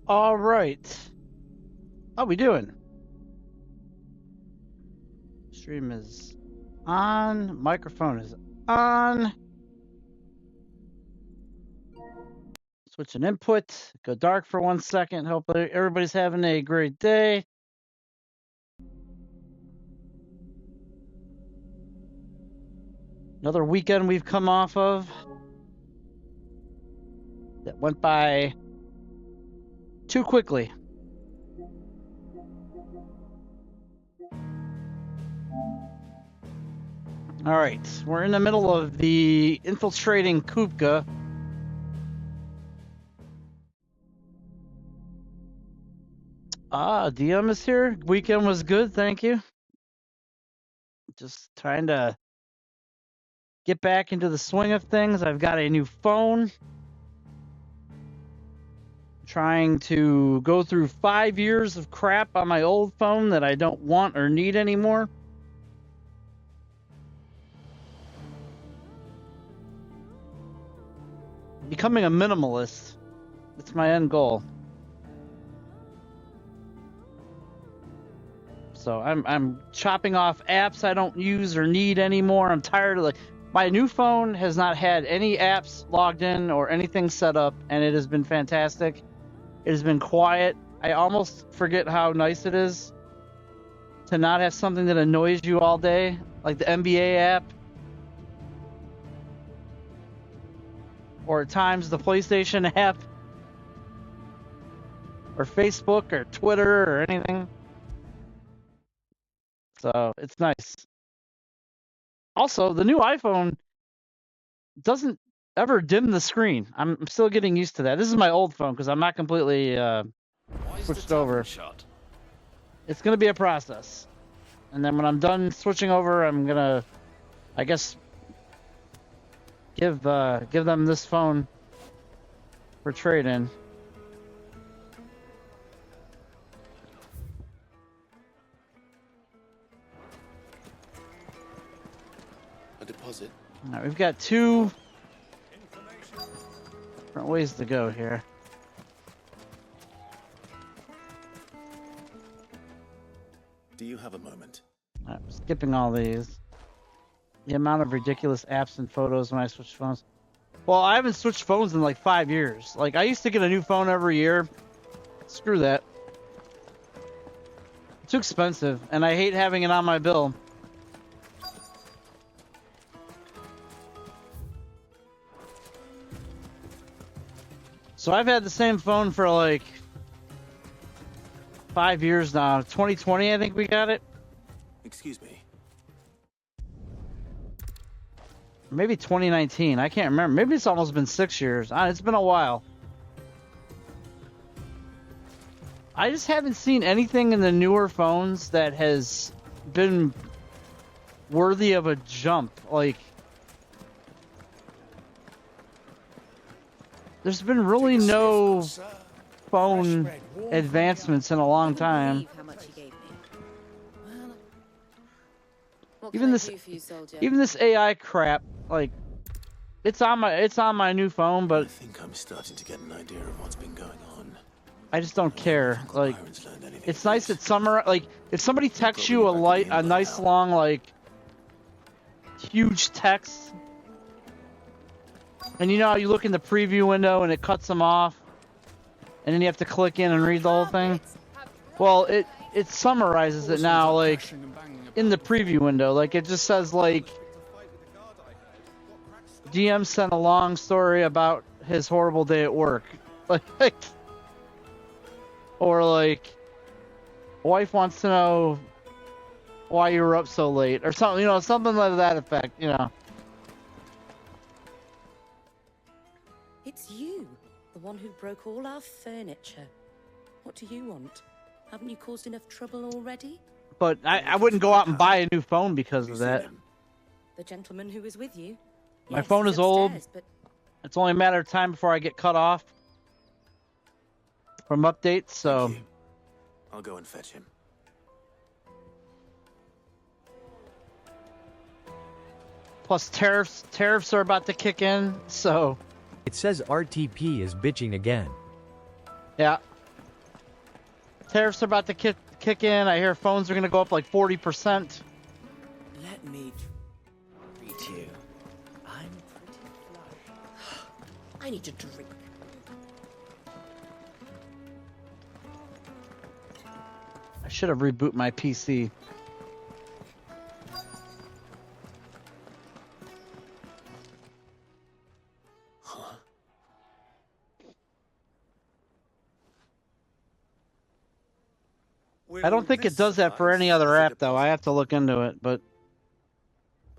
All right. How we doing? Stream is on. Microphone is on. Switch an input. Go dark for 1 second. Hope everybody's having a great day. Another weekend we've come off of that went by too quickly. All right, we're in the middle of the infiltrating Kupka. DM is here. Weekend was good, thank you. Just trying to get back into the swing of things. I've got a new phone. Trying to go through 5 years of crap on my old phone that I don't want or need anymore. Becoming a minimalist. That's my end goal. So I'm chopping off apps I don't use or need anymore. I'm tired of my new phone has not had any apps logged in or anything set up, and it has been fantastic. It has been quiet. I almost forget how nice it is to not have something that annoys you all day, like the NBA app. Or at times the PlayStation app. Or Facebook or Twitter or anything. So it's nice. Also, the new iPhone doesn't ever dim the screen. I'm still getting used to that. This is my old phone because I'm not completely switched over. It's going to be a process. And then when I'm done switching over, I'm going to, I guess, give them this phone for trade-in. A deposit. All right, we've got two different ways to go here. Do you have a moment? All right, skipping all these. The amount of ridiculous apps and photos when I switch phones. Well, I haven't switched phones in like 5 years. Like, I used to get a new phone every year. Screw that. It's too expensive, and I hate having it on my bill. So I've had the same phone for like 5 years now. 2020, I think we got it. Excuse me. Maybe 2019. I can't remember. Maybe it's almost been 6 years. It's been a while. I just haven't seen anything in the newer phones that has been worthy of a jump. Like, there's been really no phone advancements in a long time. Even this AI crap, like, it's on my new phone, but I think I'm starting to get an idea of what's been going on. I just don't care. Like, it's nice that like, if somebody texts you a nice long, like, huge text, and you know how you look in the preview window and it cuts them off, and then you have to click in and read the whole thing. Well, it summarizes it now, like, in the preview window. Like, it just says, like, DM sent a long story about his horrible day at work. Like, or like, wife wants to know why you were up so late, or something, you know, something like that effect, you know. It's you, the one who broke all our furniture. What do you want? Haven't you caused enough trouble already? But I wouldn't go out and buy a new phone because of that. The gentleman who was with you? My phone is old. But It's only a matter of time before I get cut off from updates, so... I'll go and fetch him. Plus tariffs are about to kick in, so... It says RTP is bitching again. Yeah. Tariffs are about to kick in. I hear phones are going to go up like 40%. Let me treat you. I'm pretty flush. I need to drink. I should have rebooted my PC. I don't think it does that for any other app, though. I have to look into it, but...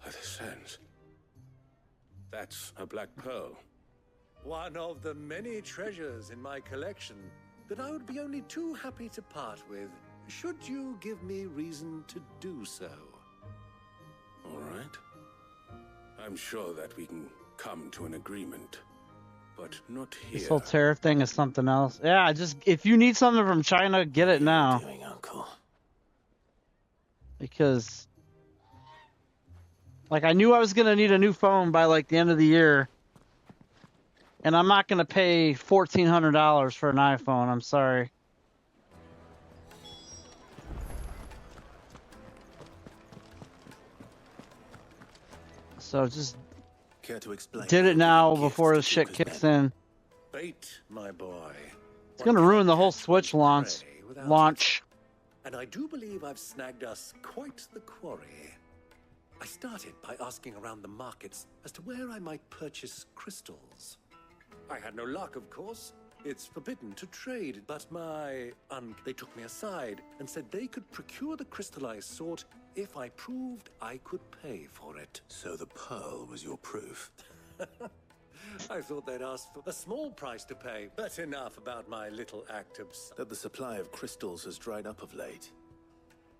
By the sands. That's a black pearl. One of the many treasures in my collection that I would be only too happy to part with, should you give me reason to do so. All right. I'm sure that we can come to an agreement, but not here. This whole tariff thing is something else. Yeah, just if you need something from China, get it now. What are you doing, Uncle? Because, like, I knew I was gonna need a new phone by like the end of the year, and I'm not gonna pay $1,400 for an iPhone. I'm sorry. So just Care to explain? did it now Gifts before to the shit Cooper's kicks men? in. Bait, my boy. It's gonna ruin the whole Switch launch. And I do believe I've snagged us quite the quarry. I started by asking around the markets as to where I might purchase crystals. I had no luck, of course. It's forbidden to trade, but they took me aside and said they could procure the crystal I sought if I proved I could pay for it. So the pearl was your proof. I thought they'd ask for a small price to pay, but enough about my little act of... That the supply of crystals has dried up of late.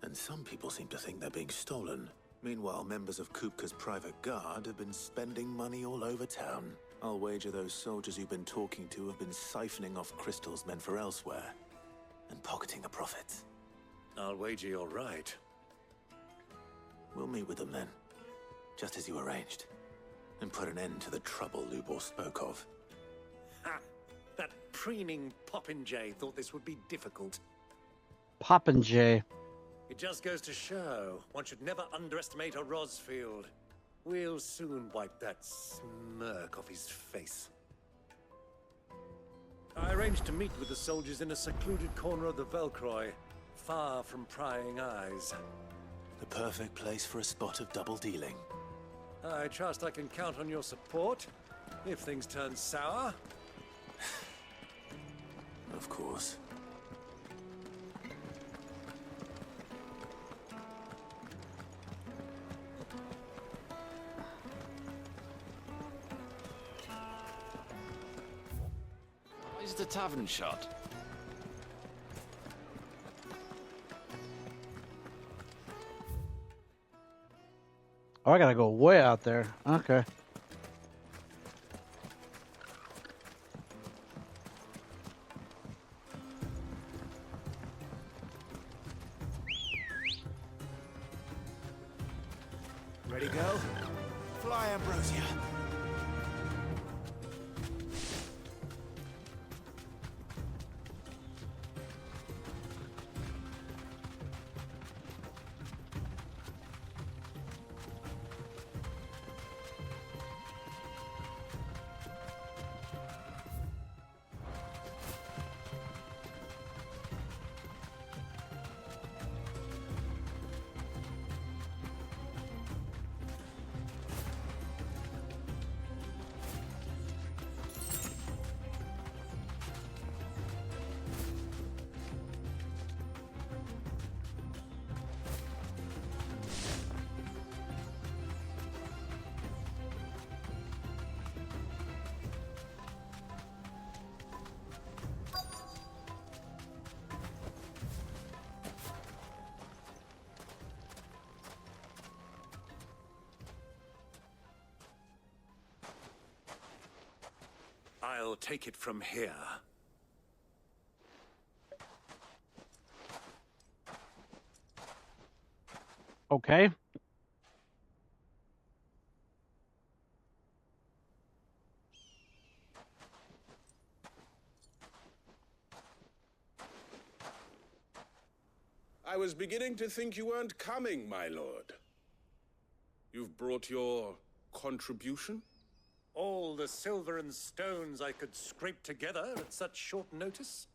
And some people seem to think they're being stolen. Meanwhile, members of Kupka's private guard have been spending money all over town. I'll wager those soldiers you've been talking to have been siphoning off crystals meant for elsewhere and pocketing the profits. I'll wager you're right. We'll meet with them then, just as you arranged, and put an end to the trouble Lubor spoke of. Ha! That preening popinjay thought this would be difficult. Popinjay. It just goes to show one should never underestimate a Rosfield. We'll soon wipe that smirk off his face. I arranged to meet with the soldiers in a secluded corner of the Velcroy, far from prying eyes. The perfect place for a spot of double dealing. I trust I can count on your support if things turn sour. Of course. Why is the tavern shut? Oh, I gotta go way out there. Okay. Ready, go? Fly, Ambrosia. I'll take it from here. Okay. I was beginning to think you weren't coming, my lord. You've brought your contribution? All the silver and stones I could scrape together at such short notice?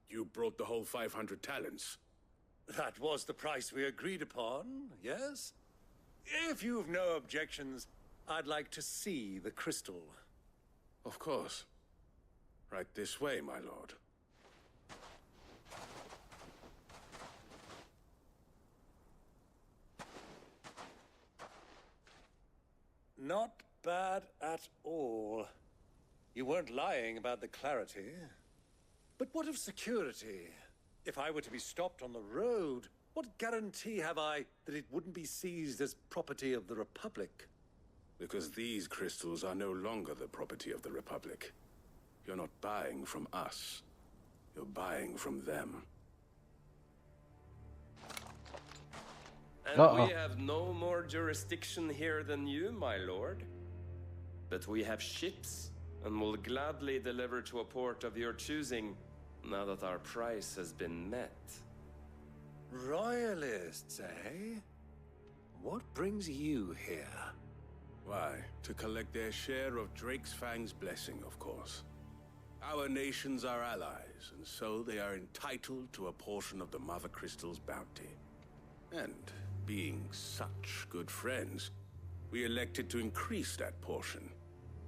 You brought the whole 500 talents. That was the price we agreed upon, yes? If you've no objections, I'd like to see the crystal. Of course. Right this way, my lord. Not bad at all. You weren't lying about the clarity. But what of security? If I were to be stopped on the road, what guarantee have I that it wouldn't be seized as property of the Republic? Because these crystals are no longer the property of the Republic. You're not buying from us. You're buying from them. And we have no more jurisdiction here than you, my lord. But we have ships, and will gladly deliver to a port of your choosing, now that our price has been met. Royalists, eh? What brings you here? Why, to collect their share of Drake's Fang's blessing, of course. Our nations are allies, and so they are entitled to a portion of the Mother Crystal's bounty. And being such good friends, we elected to increase that portion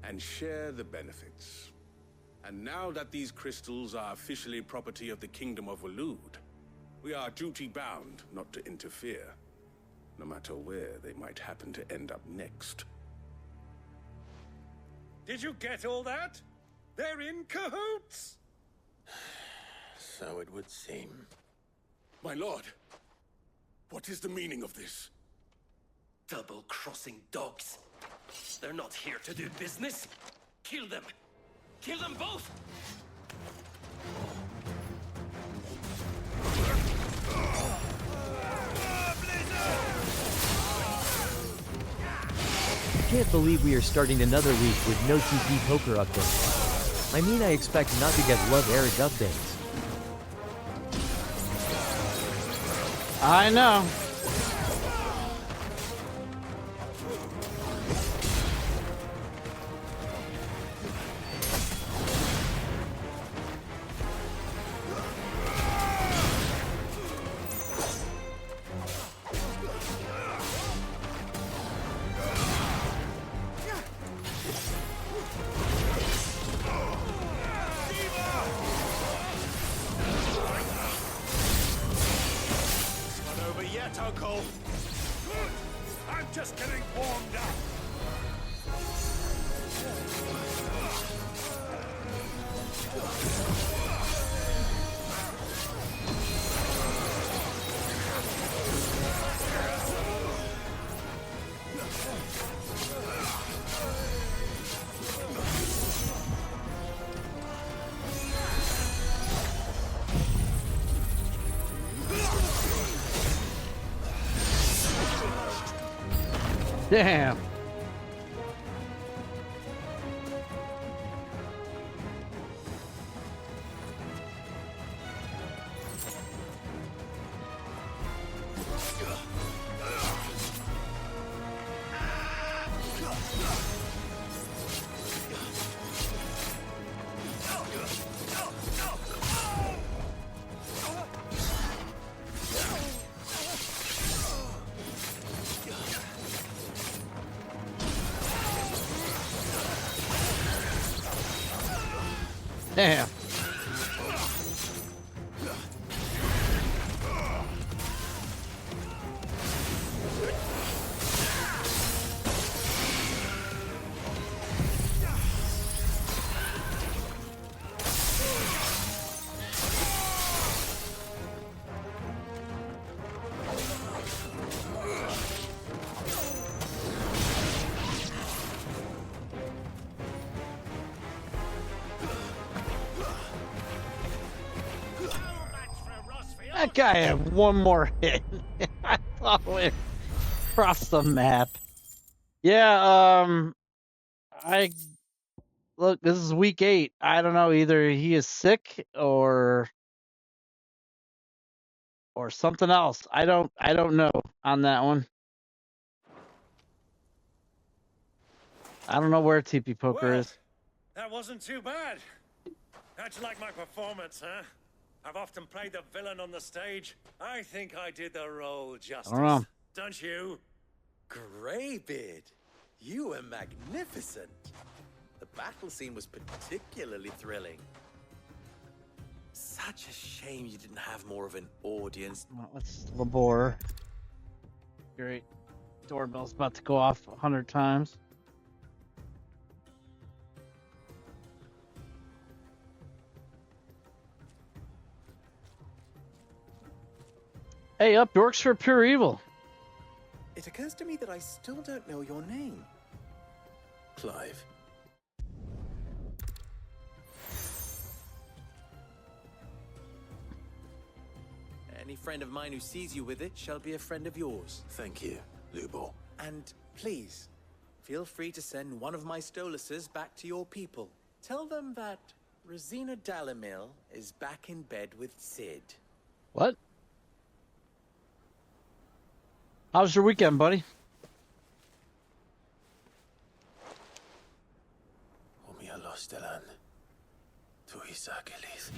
and share the benefits. And now that these crystals are officially property of the Kingdom of Waloed, we are duty-bound not to interfere, no matter where they might happen to end up next. Did you get all that? They're in cahoots! So it would seem. My lord, what is the meaning of this? Double-crossing dogs. They're not here to do business. Kill them. Kill them both! I can't believe we are starting another week with no TP poker updates. I mean, I expect not to get Love Eric updates. I know. I'm just getting warmed up. Damn. Damn. That guy had one more hit. I thought it crossed the map. Yeah, look, this is week 8. I don't know, either he is sick or or something else. I don't know on that one. I don't know where TP Poker Well, is. that wasn't too bad. How'd you like my performance, huh? I've often played the villain on the stage. I think I did the role justice. Don't you? Greybeard, you were magnificent. The battle scene was particularly thrilling. Such a shame you didn't have more of an audience. Well, let's labor. Great. Doorbell's about to go off 100 times. Hey, up Yorkshire Pure Evil. It occurs to me that I still don't know your name. Clive. Any friend of mine who sees you with it shall be a friend of yours. Thank you, Lubor. And please, feel free to send one of my Stoluses back to your people. Tell them that Rosina Dalamil is back in bed with Sid. What? How's your weekend, buddy? Omia Lostelan. Tu Isaac Elith.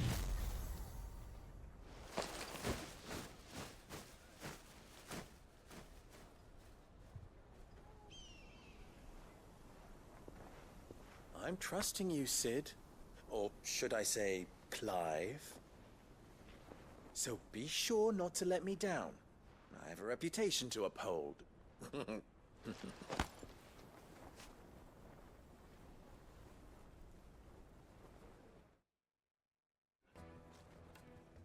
I'm trusting you, Sid. Or should I say, Clive? So be sure not to let me down. I have a reputation to uphold.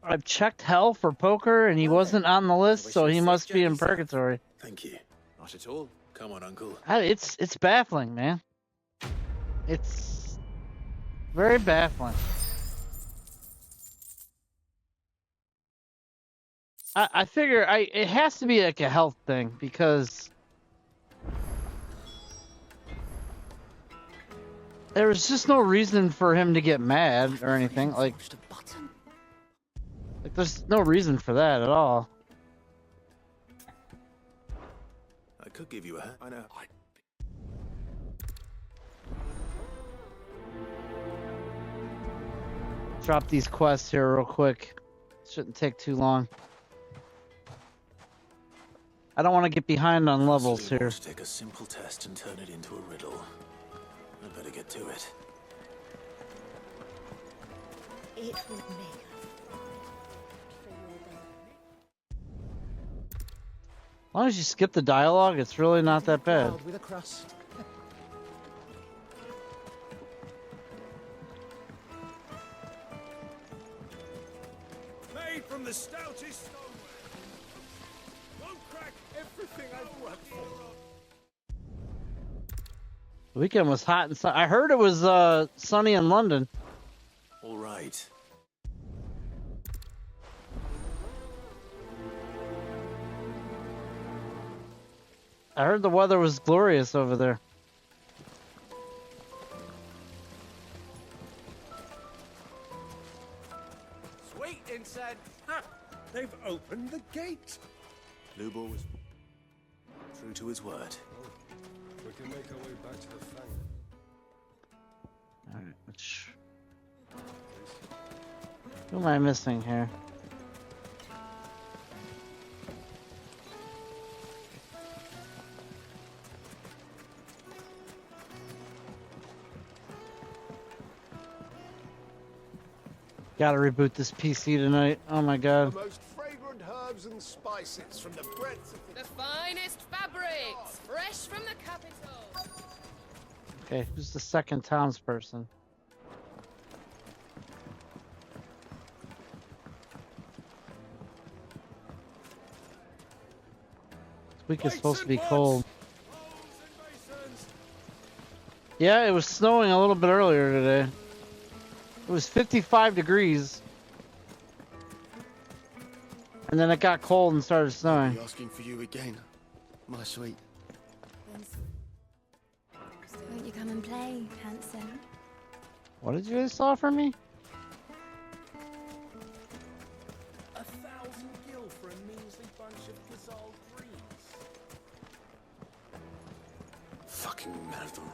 I've checked hell for poker and he wasn't on the list, so he must be in purgatory. Thank you. Not at all. Come on, Uncle. It's baffling, man. It's very baffling. I figure it has to be like a health thing because there was just no reason for him to get mad or anything. Like there's no reason for that at all. I could give you a hand. I know. Drop these quests here real quick. Shouldn't take too long. I don't want to get behind on levels here. To take a simple test and turn it into a riddle. I better get to it. It would make As long as you skip the dialogue, it's really not that bad. With a crust. Made from the stoutest stoneware. Won't crack everything I've worked for. The weekend was hot and sunny. I heard it was sunny in London. All right. I heard the weather was glorious over there. Sweet incense. Ha! They've opened the gate. Lubor was true to his word. We can make our way back to the Fang. Alright, who am I missing here? Gotta reboot this PC tonight. Oh my god. The most fragrant herbs and spices from the breadth of the finest fabrics, fresh from the capital. Okay, who's the second townsperson? This week is supposed to be cold. Yeah, it was snowing a little bit earlier today. It was 55 degrees. And then it got cold and started snowing. asking for you again, my sweet. Won't you come and play, handsome? What did you just offer me? 1,000 gil for all dreams. Fucking men of the wrong.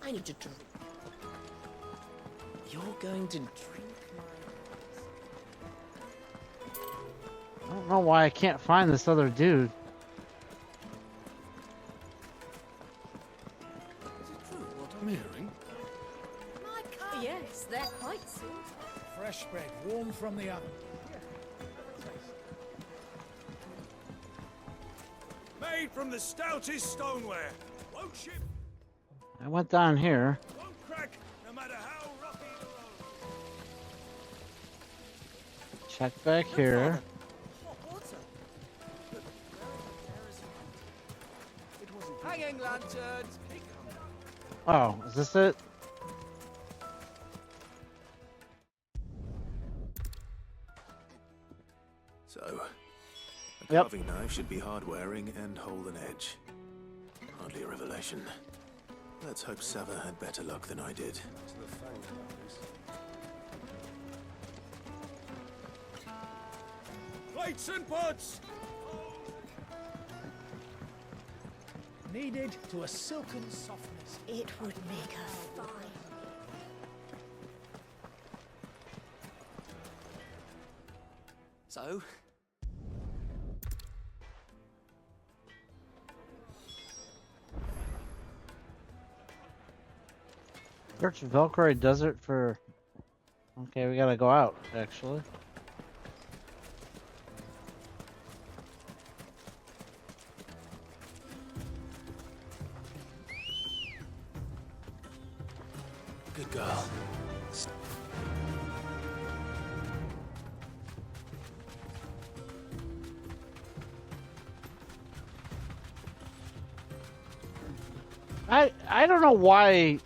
I need to drink. You're going to drink I don't know why I can't find this other dude. Is it true what I'm hearing? My car. Yes, they're quite sweet. Fresh bread, warm from the oven. Made from the stoutest stoneware. Won't ship, I went down here. won't crack, no matter how rocky the road. Check back here. hanging lanterns. Oh, is this it? So, a carving knife should be hard-wearing and hold an edge. Hardly a revelation. Let's hope Sava had better luck than I did. Plates and pots! Kneaded to a silken softness. It would make her fine. So, Search Velcroy Desert for... Okay, we gotta go out, actually. Good girl. I don't know why.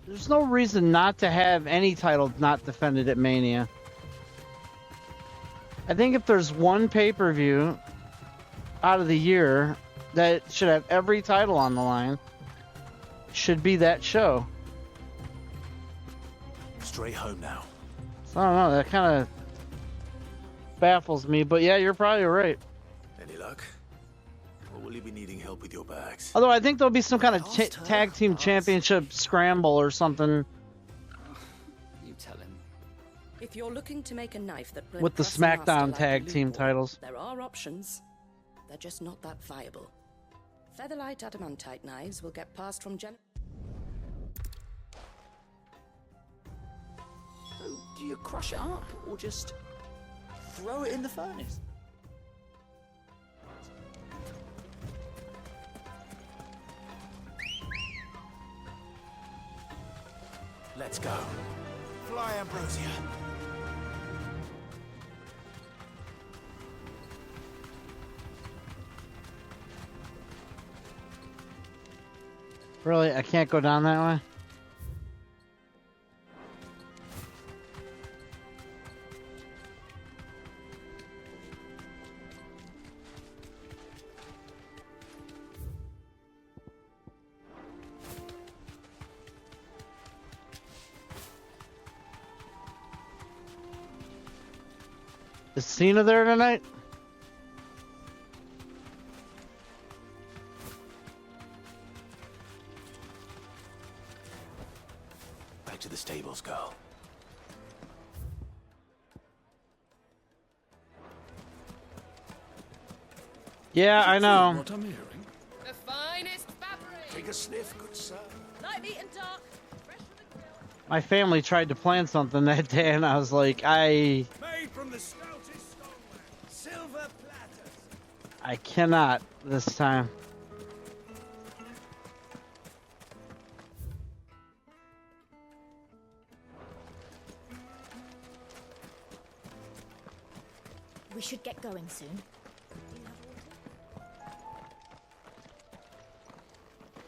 There's no reason not to have any title not defended at Mania. I think if there's one pay-per-view out of the year that should have every title on the line, it should be that show. Straight home now. So I don't know, that kind of baffles me, but yeah, you're probably right. Any luck? Or will you be needing help with your bags? Although I think there'll be some kind of tag team championship scramble or something. you tell him. If you're looking to make a knife that With the SmackDown tag team titles. There are options. They're just not that viable. Featherlight adamantite knives will get passed from gen... So, do you crush it up or just throw it in the furnace? Let's go. Fly, Ambrosia. Really? I can't go down that way? Is Cena there tonight? Back to the stables, girl. Yeah, I know. What I'm hearing? The finest fabric. Take a sniff, good sir. Light meat and dark. Fresh from the grill. My family tried to plan something that day, and I was like, Made from the stoutest stoneware. Silver platters. I cannot this time. We should get going soon.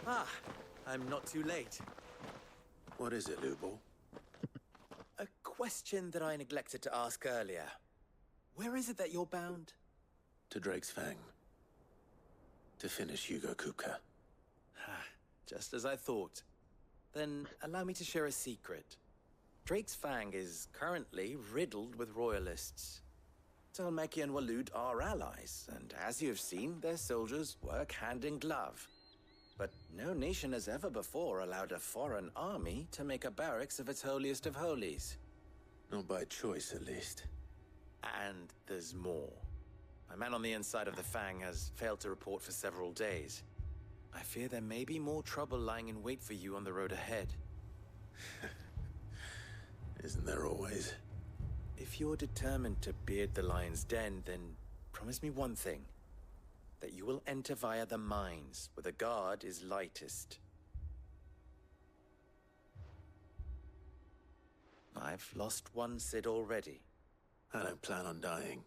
Ah, I'm not too late. What is it, Lubo? A question that I neglected to ask earlier. Where is it that you're bound? To Drake's Fang. To finish Hugo Kupka. Just as I thought. Then allow me to share a secret. Drake's Fang is currently riddled with royalists. Tolmeki and Walud are allies, and as you have seen, their soldiers work hand in glove. But no nation has ever before allowed a foreign army to make a barracks of its holiest of holies. Not by choice, at least. And there's more. My man on the inside of the Fang has failed to report for several days. I fear there may be more trouble lying in wait for you on the road ahead. Isn't there always? If you're determined to beard the lion's den, then promise me one thing. That you will enter via the mines, where the guard is lightest. I've lost one Cid already. I don't plan on dying.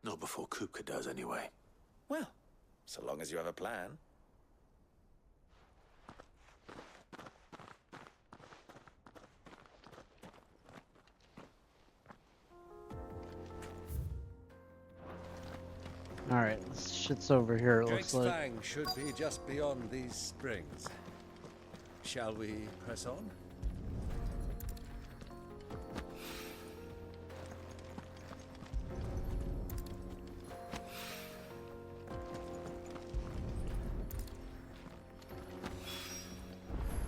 Not before Kupka does, anyway. Well, so long as you have a plan. Alright, shit's over here, it Drake's looks like. Fang should be just beyond these springs. Shall we press on?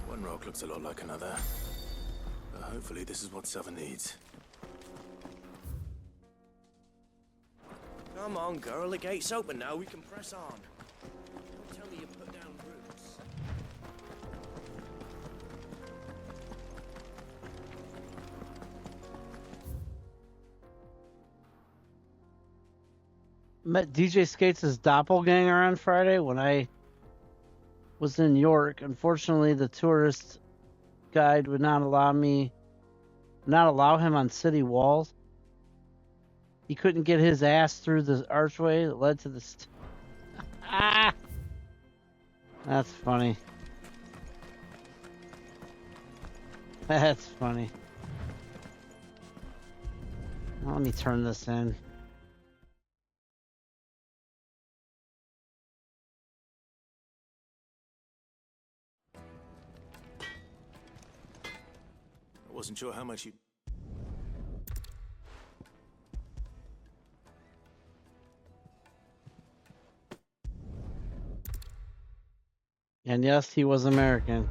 One rock looks a lot like another. But hopefully this is what Southern needs. Come on, girl. The gate's open now. We can press on. Don't tell me you put down roots. Met DJ Skates' doppelganger on Friday when I was in York. Unfortunately, the tourist guide would not allow him on city walls. He couldn't get his ass through the archway that led to the ah! That's funny. That's funny. Well, let me turn this in. I wasn't sure how much you... And yes, he was American.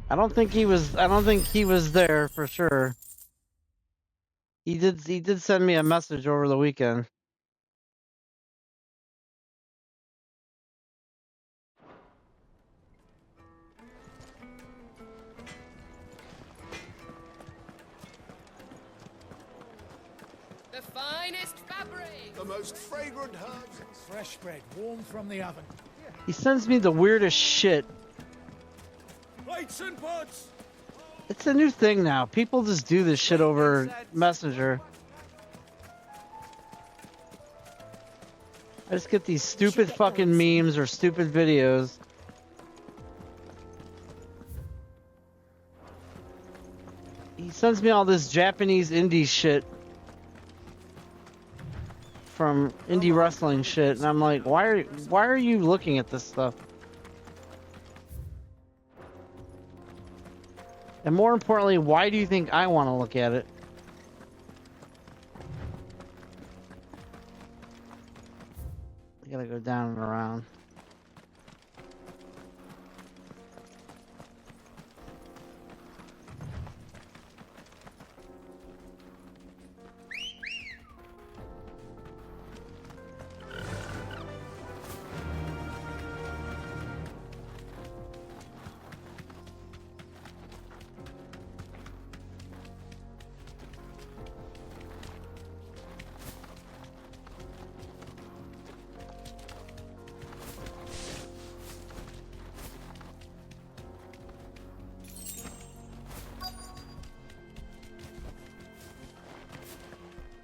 I don't think he was there for sure. He did send me a message over the weekend. The finest fabric. The most fragrant herbs and fresh bread, warm from the oven. He sends me the weirdest shit. Plates and pots. It's a new thing now. People just do this shit over Messenger. I just get these stupid fucking memes or stupid videos. He sends me all this Japanese indie shit from indie wrestling shit, and I'm like, why are you looking at this stuff? And more importantly, why do you think I want to look at it? I gotta go down and around.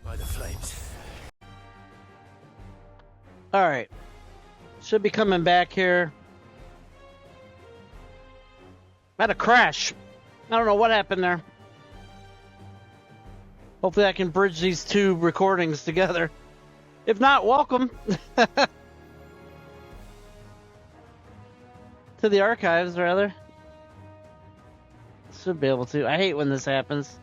By the flames. Alright. Should be coming back here. Had a crash. I don't know what happened there. Hopefully I can bridge these two recordings together. If not, welcome to the archives, rather. Should be able to. I hate when this happens.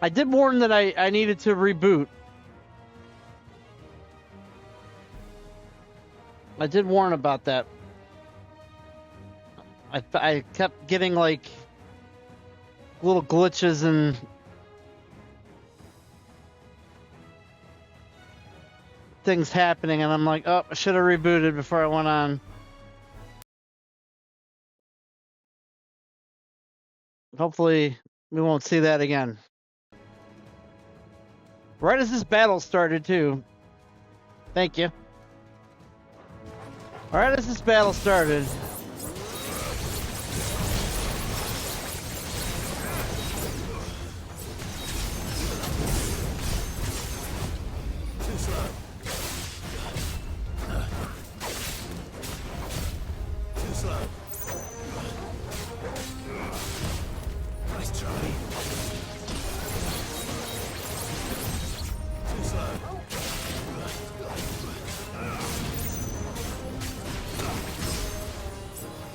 I did warn that I needed to reboot. I did warn about that. I kept getting like little glitches and things happening, and I'm like, oh, I should have rebooted before I went on. Hopefully, we won't see that again. Right as this battle started, too. Thank you. Right as this battle started. Too slow. Too slow. Nice try. Too slow.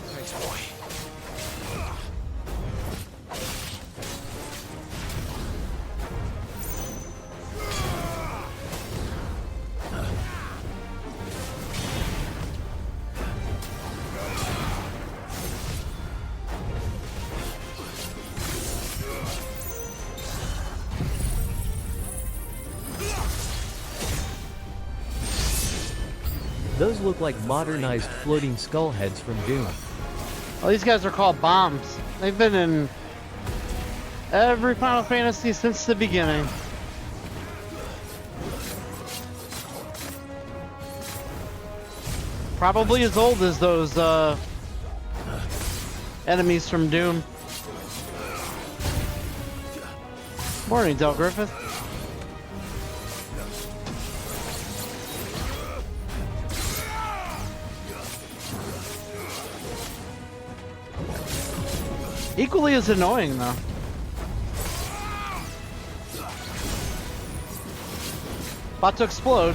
Thanks, boy. Those look like modernized floating skull heads from Doom. Well, these guys are called bombs. They've been in every Final Fantasy since the beginning. Probably as old as those enemies from Doom. Morning, Del Griffith. Equally as annoying, though. About to explode.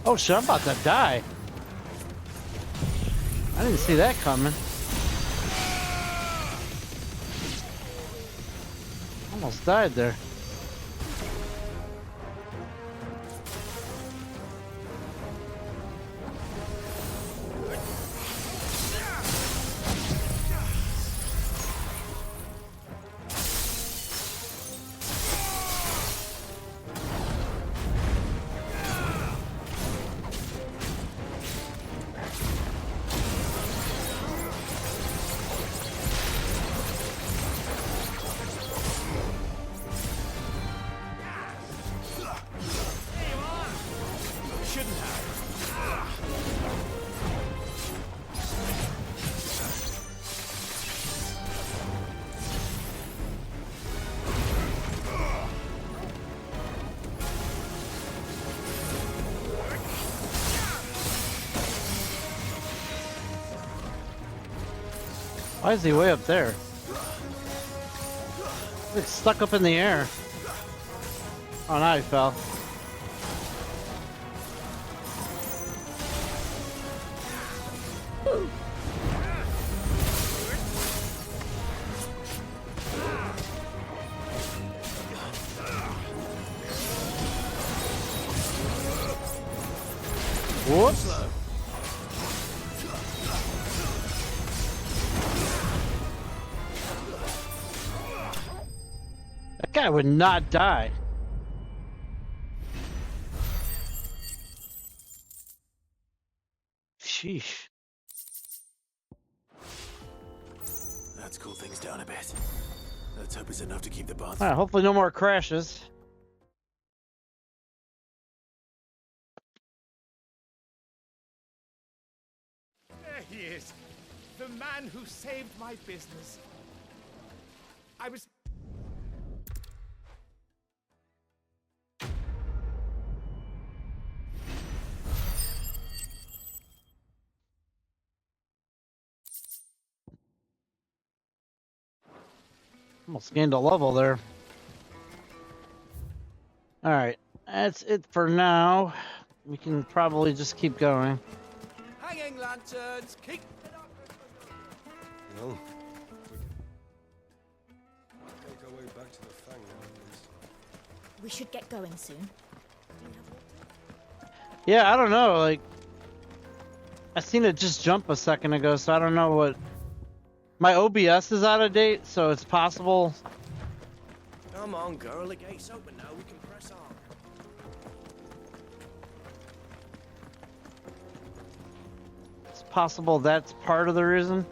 Oh shit, I'm about to die. I didn't see that coming. Almost died there. Why is he way up there? It's stuck up in the air. Oh, now he fell. Whoops. That guy would not die. Sheesh. Let's cool things down a bit. Let's hope it's enough to keep the bonds. All right, hopefully no more crashes. There he is. The man who saved my business. I was... Almost gained a level there. Alright, that's it for now. We can probably just keep going. Hanging lanterns, keep it up. Well, we can make our way back to the Fang Islands. We should get going soon. Yeah, I don't know, like... I seen it just jump a second ago, so I don't know what... My OBS is out of date, so it's possible... Come on, girl. The gate's open now. We can press on. It's possible that's part of the reason.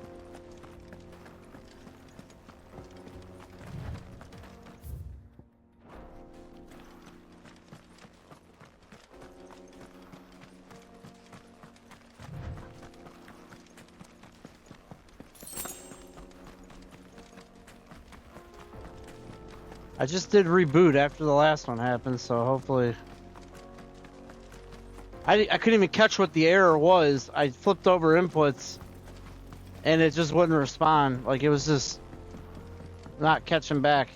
I just did reboot after the last one happened, so hopefully... I couldn't even catch what the error was. I flipped over inputs, and it just wouldn't respond. Like, it was just not catching back.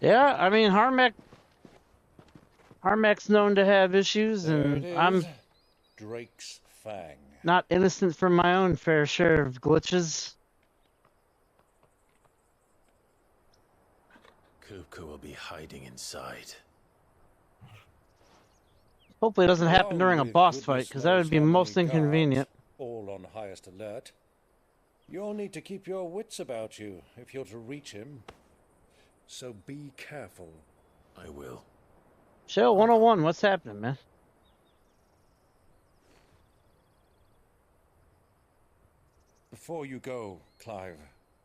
Yeah, I mean, Harmach's known to have issues, and I'm Drake's Fang. not innocent from my own fair share of glitches. Kupka will be hiding inside. Hopefully it doesn't happen during a boss fight, because that would be most inconvenient. All on highest alert. You'll need to keep your wits about you if you're to reach him. So be careful. I will. Shell 101, what's happening, man? Before you go, Clive,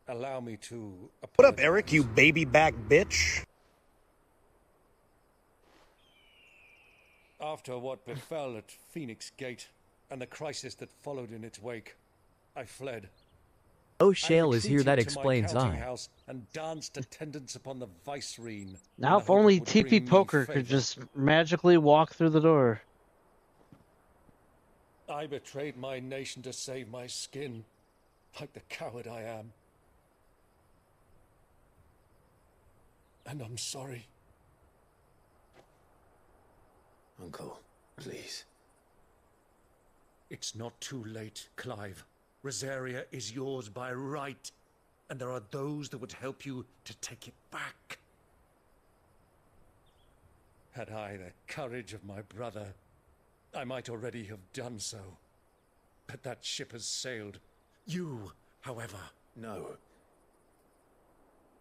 allow me to... What up, Eric, you baby back bitch? After what befell at Phoenix Gate, and the crisis that followed in its wake, I fled. Oh, Shale is here, that explains I. House and danced attendance upon the Vicereine. Now if only TP Poker could just magically walk through the door. I betrayed my nation to save my skin, like the coward I am. And I'm sorry. Uncle, please. It's not too late, Clive. Rosaria is yours by right, and there are those that would help you to take it back. Had I the courage of my brother, I might already have done so. But that ship has sailed. You, however... No.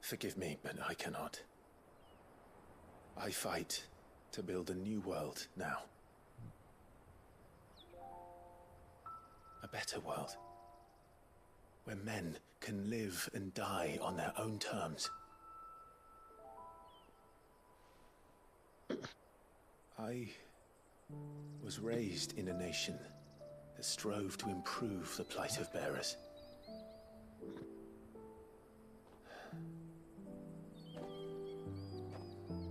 Forgive me, but I cannot. I fight to build a new world now. A better world. Where men can live and die on their own terms. I was raised in a nation that strove to improve the plight of bearers.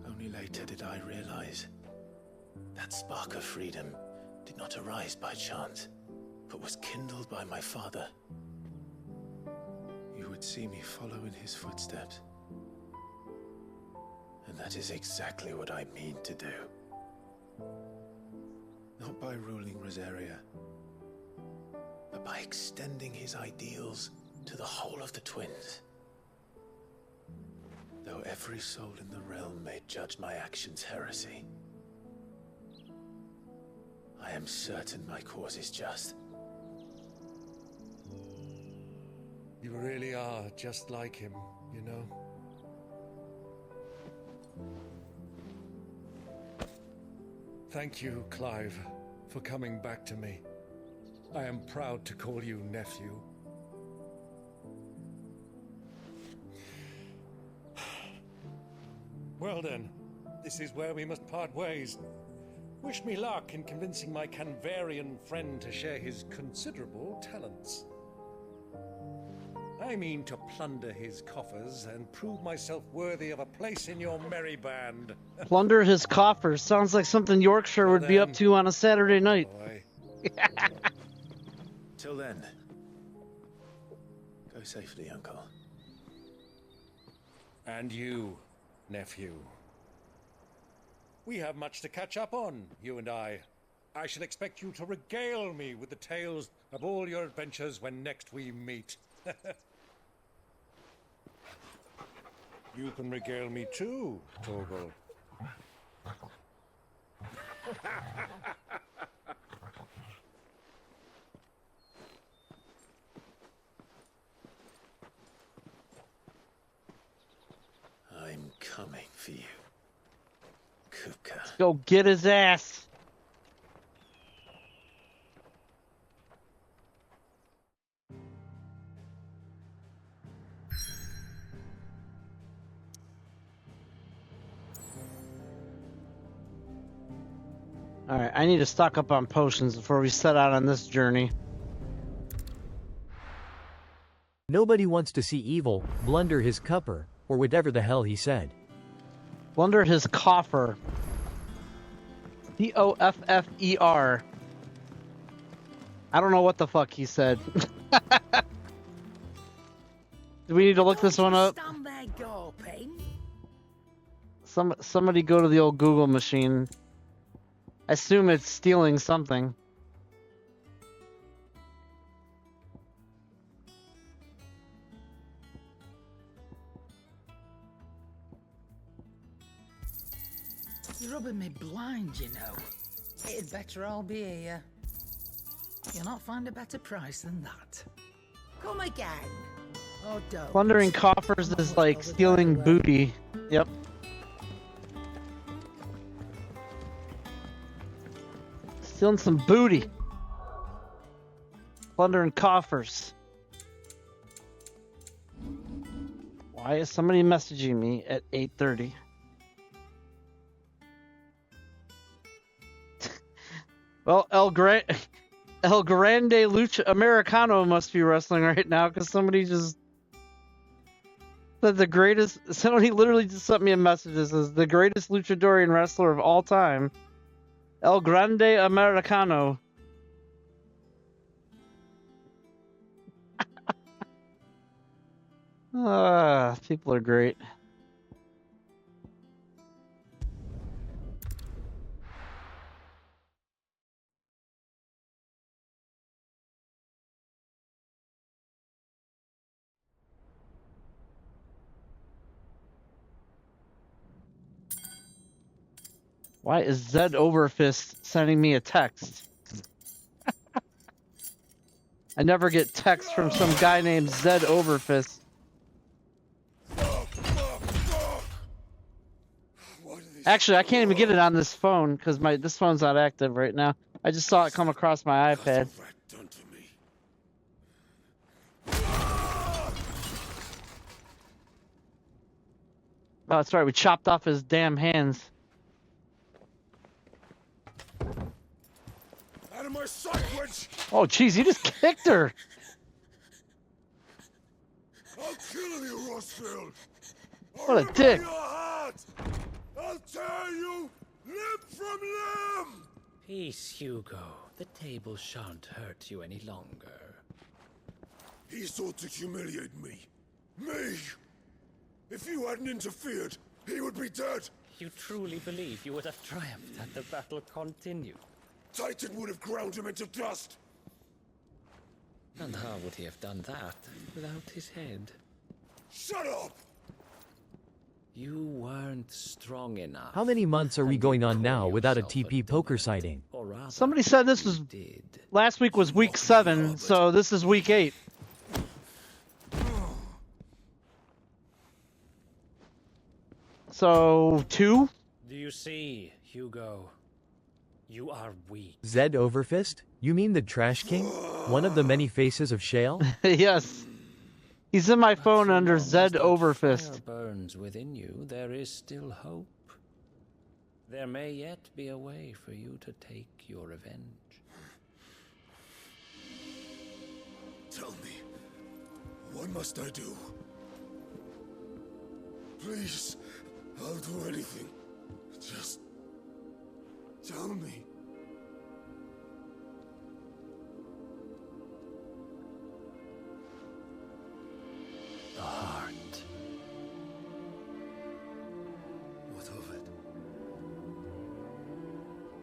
Only later did I realize that spark of freedom did not arise by chance, but was kindled by my father. You would see me follow in his footsteps. And that is exactly what I mean to do. Not by ruling Rosaria, but by extending his ideals to the whole of the twins. Though every soul in the realm may judge my actions heresy, I am certain my cause is just. You really are just like him, you know? Thank you, Clive, for coming back to me. I am proud to call you nephew. Well then, this is where we must part ways. Wish me luck in convincing my Canvarian friend to share his considerable talents. I mean to plunder his coffers and prove myself worthy of a place in your merry band. Plunder his coffers. Sounds like something Yorkshire would be up to on a Saturday night. Till then, go safely, Uncle. And you, nephew. We have much to catch up on, you and I. I shall expect you to regale me with the tales of all your adventures when next we meet. You can regale me too, Torgal. I'm coming for you, Kupka. Let's go get his ass. Alright, I need to stock up on potions before we set out on this journey. Nobody wants to see evil blunder his cupper, or whatever the hell he said. Blunder his coffer. C-O-F-F-E-R. I don't know what the fuck he said. Do we need to look this one up? Somebody go to the old Google machine. I assume it's stealing something. You're rubbing me blind, you know. It'd better all be here. You'll not find a better price than that. Come again. Oh, don't. Plundering coffers is like stealing booty. Yep. Stealing some booty. Plundering coffers. Why is somebody messaging me at 8:30? Well, El Grande Lucha Americano must be wrestling right now because somebody just said the greatest. Somebody literally just sent me a message that says the greatest luchador and wrestler of all time, El Grande Americano. People are great. Why is Zed Overfist sending me a text? I never get text from some guy named Zed Overfist. Actually, I can't even get it on this phone because this phone's not active right now. I just saw it come across my iPad. Oh, that's right. We chopped off his damn hands. Out of my sight, witch! Oh, jeez, you just kicked her. I'll kill you, Rossfield! What a dick. I'll tear you limb from limb! Peace, Hugo. The table shan't hurt you any longer. He sought to humiliate me. Me! If you hadn't interfered, he would be dead! You truly believe you would have triumphed had the battle continued? Titan would have ground him into dust! And how would he have done that without his head? Shut up! You weren't strong enough. How many months are we going on now without a TP poker sighting? Somebody said this was last week was week 7, so this is week 8. So 2? Do you see, Hugo? You are weak. Zed Overfist? You mean the Trash King? One of the many faces of Shale? Yes. He's in my phone under Zed Overfist. Fire burns within you, there is still hope. There may yet be a way for you to take your revenge. Tell me, What must I do? Please, I'll do anything. Just tell me. The heart. What of it?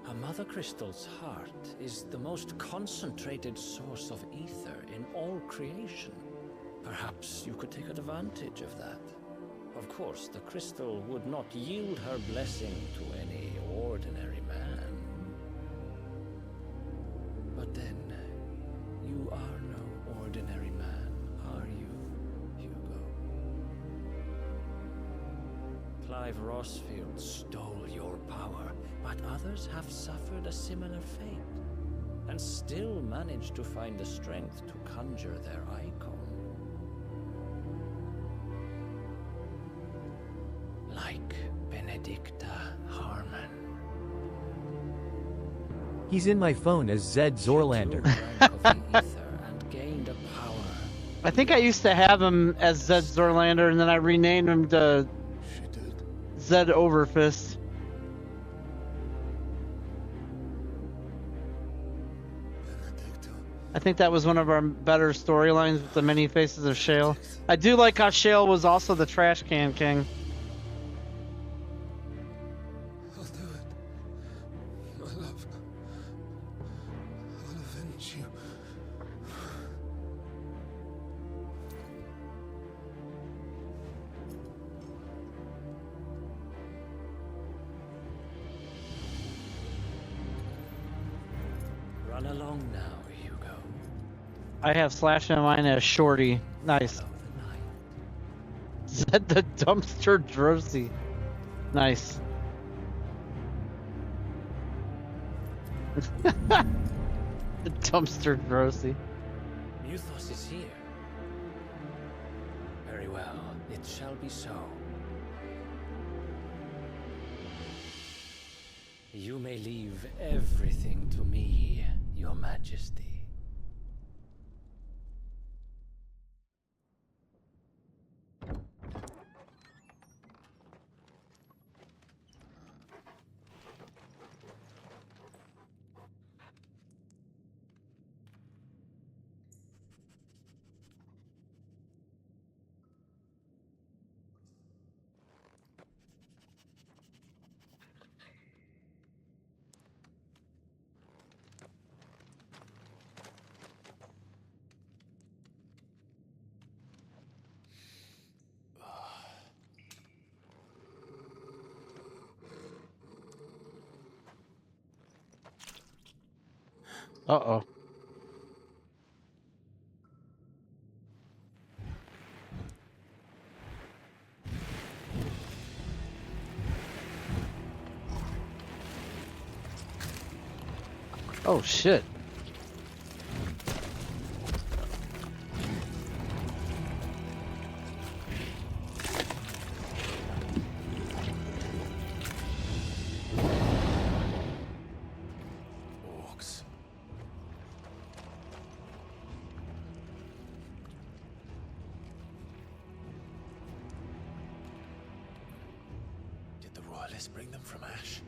A Mother Crystal's heart is the most concentrated source of ether in all creation. Perhaps you could take advantage of that. Of course, the crystal would not yield her blessing to any ordinary man. But then, you are no ordinary man, are you, Hugo? Clive Rossfield stole your power, but others have suffered a similar fate, and still managed to find the strength to conjure their icon. Like Benedicta Harmon. He's in my phone as Zed Zorlander. And gained a power. I think I used to have him as Zed Zorlander, and then I renamed him to Zed Overfist. I think that was one of our better storylines with the many faces of Shale. I do like how Shale was also the trash can king. I'll do it. My love. I'll avenge you. Run along now, Hugo. I have Slash in mine as Shorty. Nice. Zed the Dumpster Drosy. Nice. The Dumpster Drosy. Muthos is here. Very well, it shall be so. You may leave everything to me, Your Majesty. Uh-oh. Oh, shit. Orcs. Did the Royalists bring them from Ash?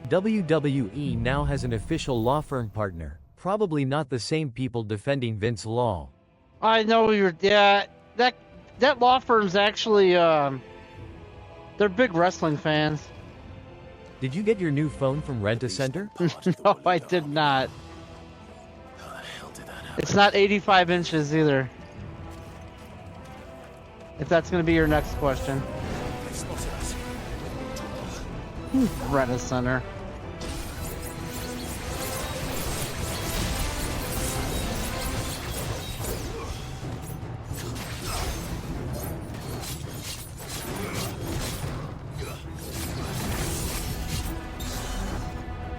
WWE now has an official law firm partner. Probably not the same people defending Vince Law. I know you're. Yeah, that law firm's actually. They're big wrestling fans. Did you get your new phone from Rent-A-Center? No, I did not. It's not 85 inches either. If that's going to be your next question. Rent-A-Center.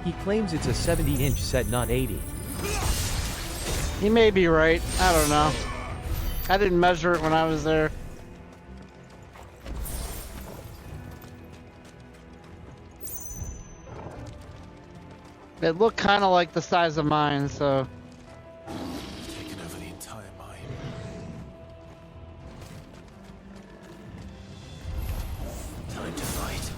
He claims it's a 70-inch set, not 80. He may be right. I don't know. I didn't measure it when I was there. It looked kind of like the size of mine, so. Taken over the entire mine. Time to fight.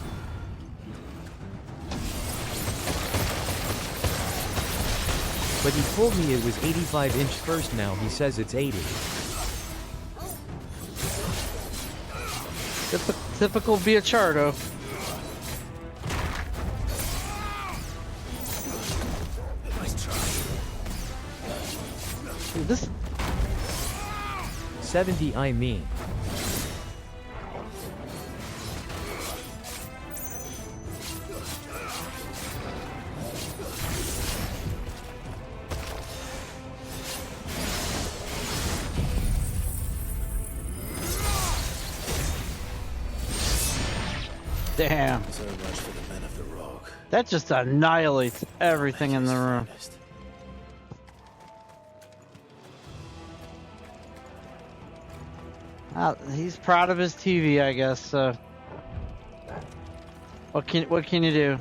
But he told me it was 85-inch first, now he says it's 80. Typical Biachardo. Nice try. Dude, this 70, I mean. damn. So much for the men of the rock. That just annihilates everything in the room. He's proud of his TV, I guess. So, what can you do?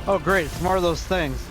Oh great, it's more of those things.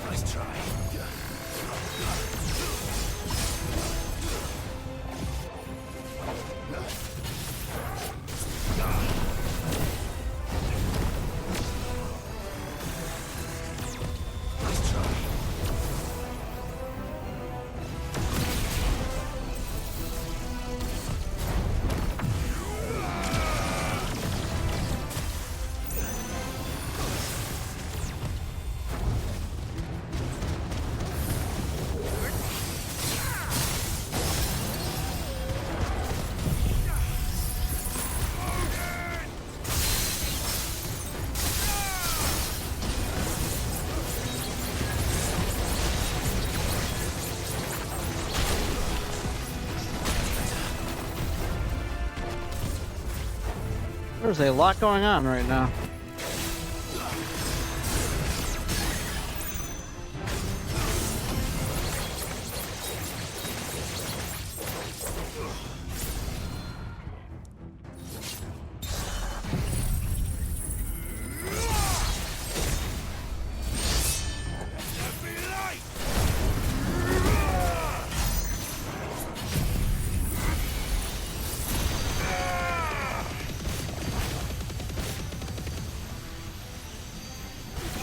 Nice try. There's a lot going on right now.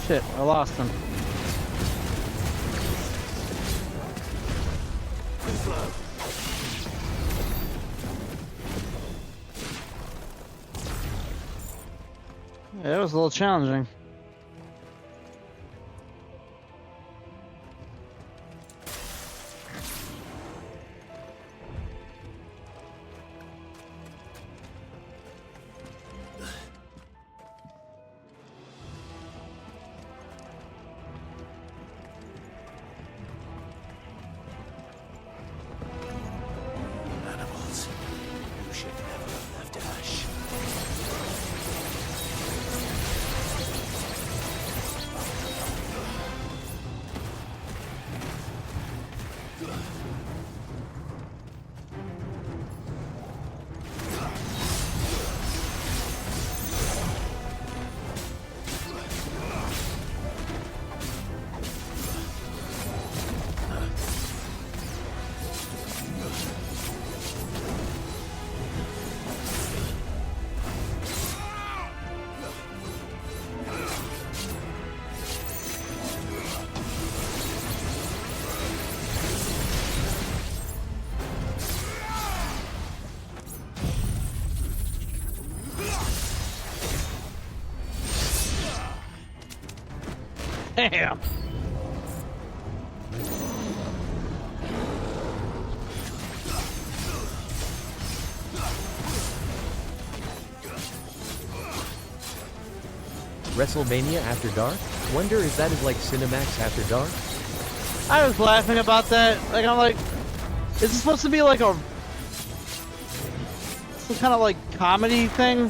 Shit, I lost him. Yeah, it was a little challenging. Animals. You should never have left Ash. Damn. WrestleMania After Dark? Wonder if that is like Cinemax After Dark? I was laughing about that. Like, I'm like, is this supposed to be like a some kind of like comedy thing?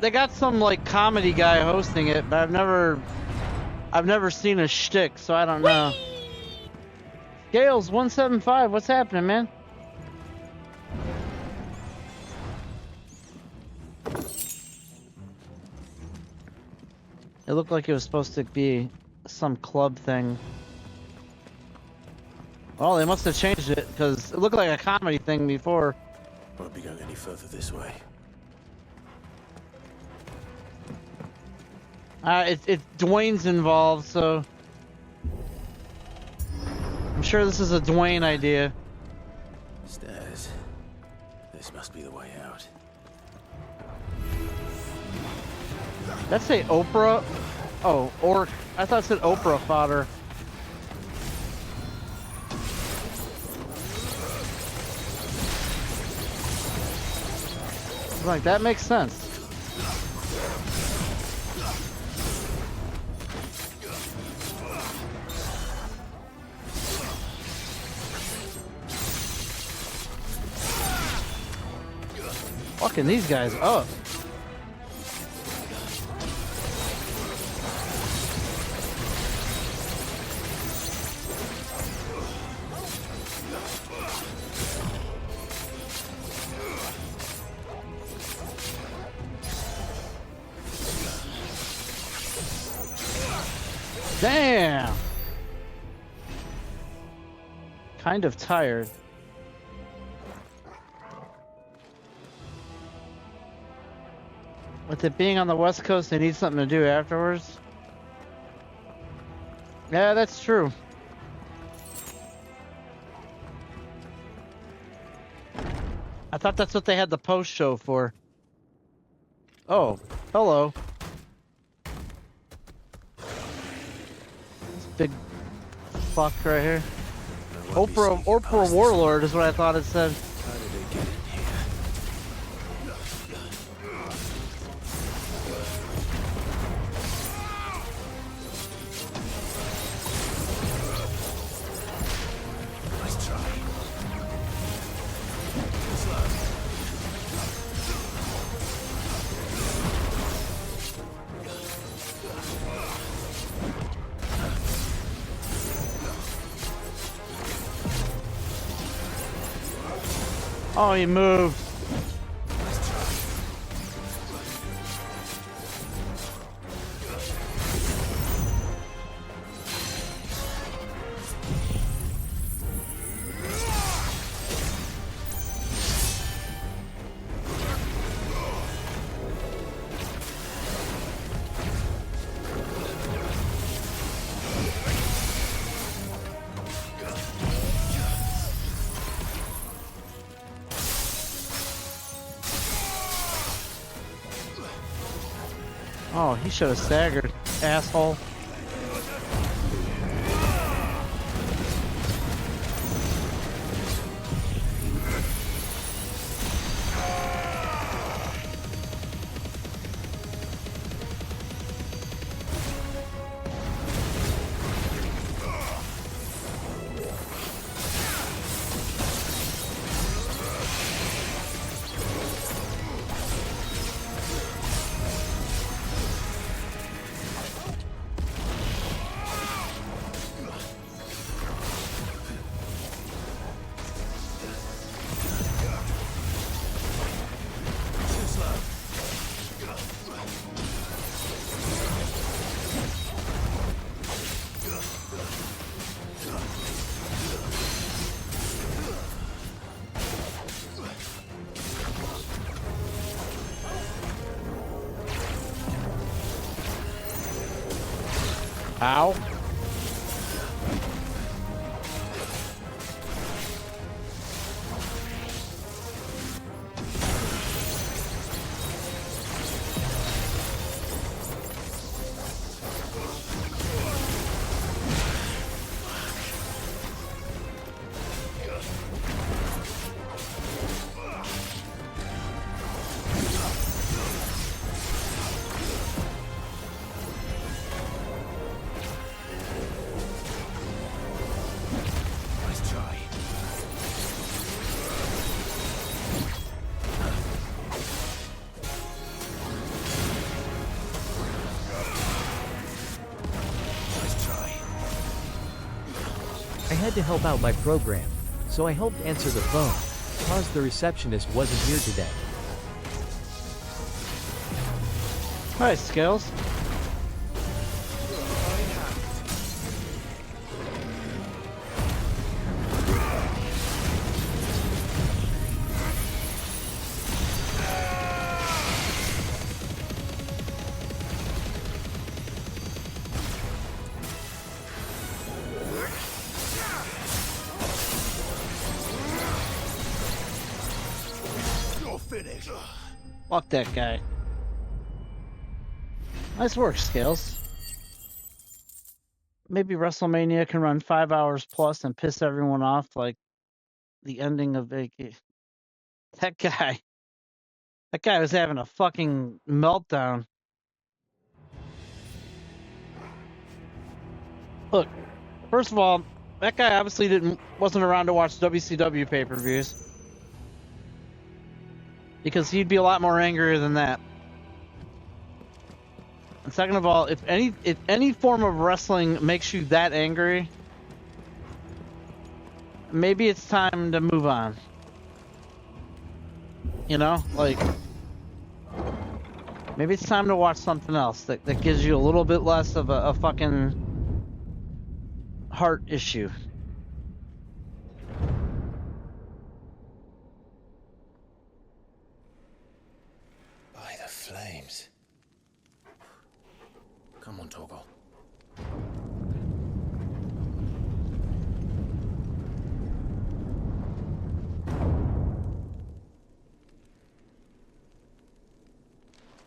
They got some like comedy guy hosting it, but I've never seen a shtick, so I don't know. Gales 175, what's happening, man? It looked like it was supposed to be some club thing. Oh, they must have changed it because it looked like a comedy thing before. Won't be going any further this way. Dwayne's involved, so I'm sure this is a Dwayne idea. Stairs. This must be the way out. Did that say Oprah? Oh, orc. I thought it said Oprah fodder. Like, that makes sense. Fucking these guys up. Damn. Kind of tired. With it being on the West Coast, they need something to do afterwards. Yeah, that's true. I thought that's what they had the post show for. Oh, hello. This big fuck right here. Oprah Warlord is what I thought it said. How did it get in here? Nice try. Oh, he moved. Oh, he should have staggered, asshole. Ow. I had to help out my program, so I helped answer the phone, cause the receptionist wasn't here today. Nice, Skills. Fuck that guy. Nice work, Scales. Maybe WrestleMania can run 5 hours plus and piss everyone off like the ending of Vacation. That guy was having a fucking meltdown. Look, first of all, that guy obviously wasn't around to watch WCW pay-per-views. Because he'd be a lot more angrier than that. And second of all, if any form of wrestling makes you that angry, maybe it's time to move on. You know, like maybe it's time to watch something else that gives you a little bit less of a fucking heart issue. By the flames. Come on, Torgal.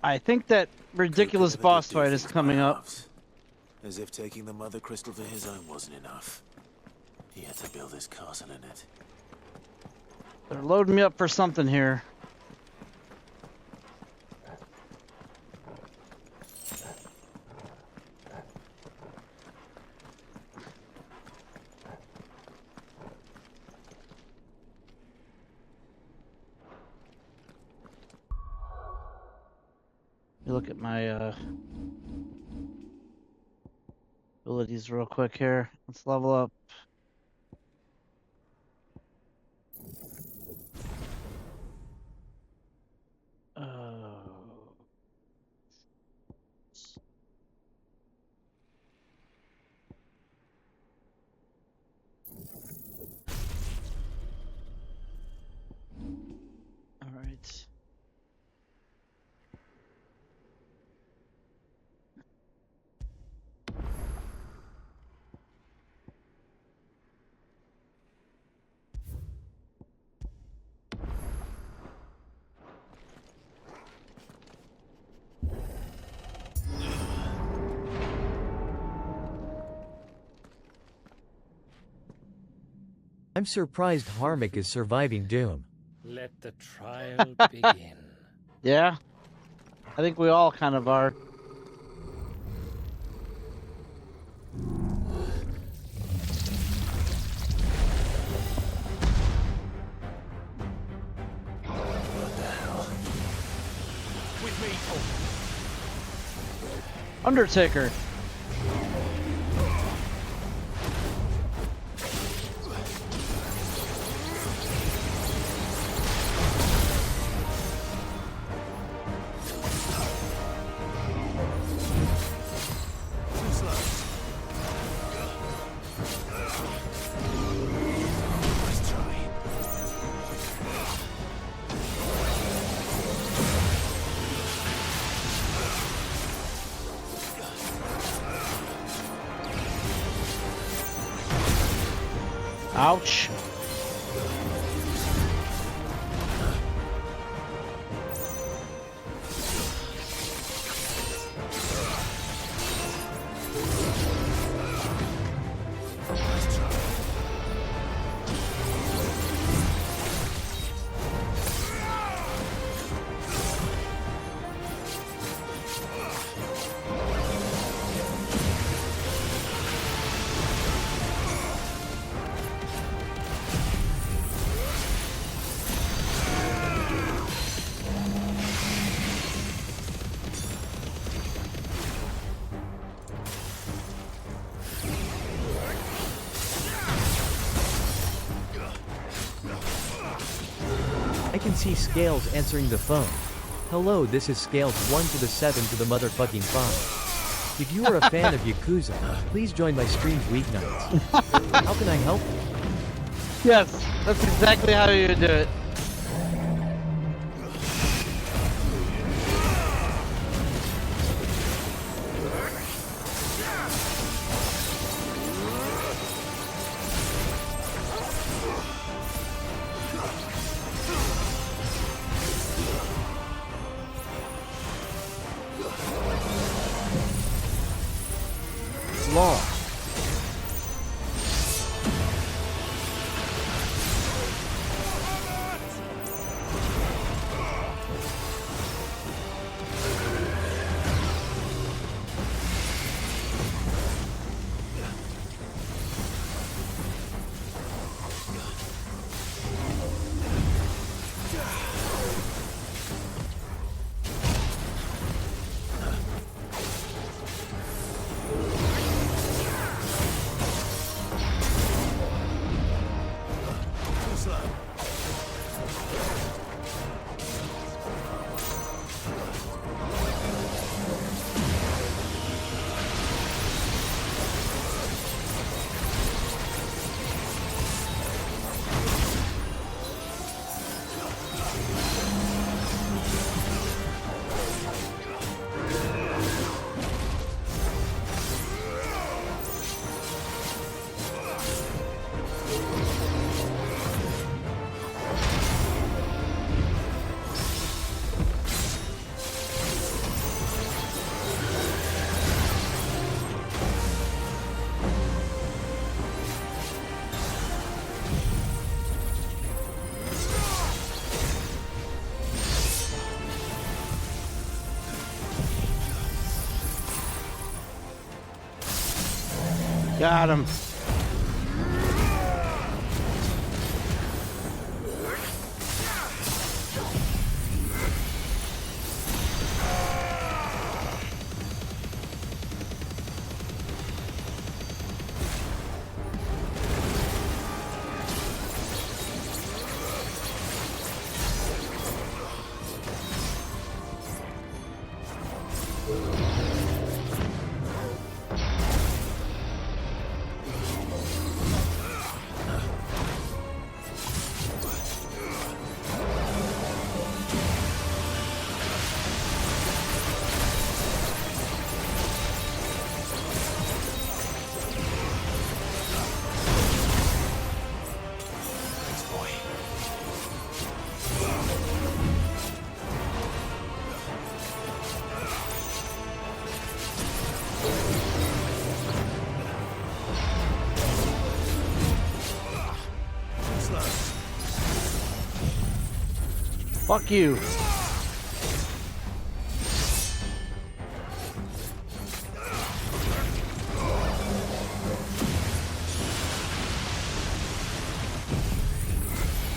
I think that ridiculous boss fight is coming up. As if taking the Mother Crystal for his own wasn't enough. He had to build his castle in it. They're loading me up for something here. You look at my abilities real quick here. Let's level up. All right. I'm surprised Harmik is surviving Doom. Let the trial begin. Yeah, I think we all kind of are. What the hell? With me, Undertaker. Ouch. I can see Scales answering the phone. Hello, this is Scales 1 to the 7 to the motherfucking 5. If you are a fan of Yakuza, please join my streams weeknights. How can I help you? Yes, that's exactly how you do it. Law. Got him. Fuck you.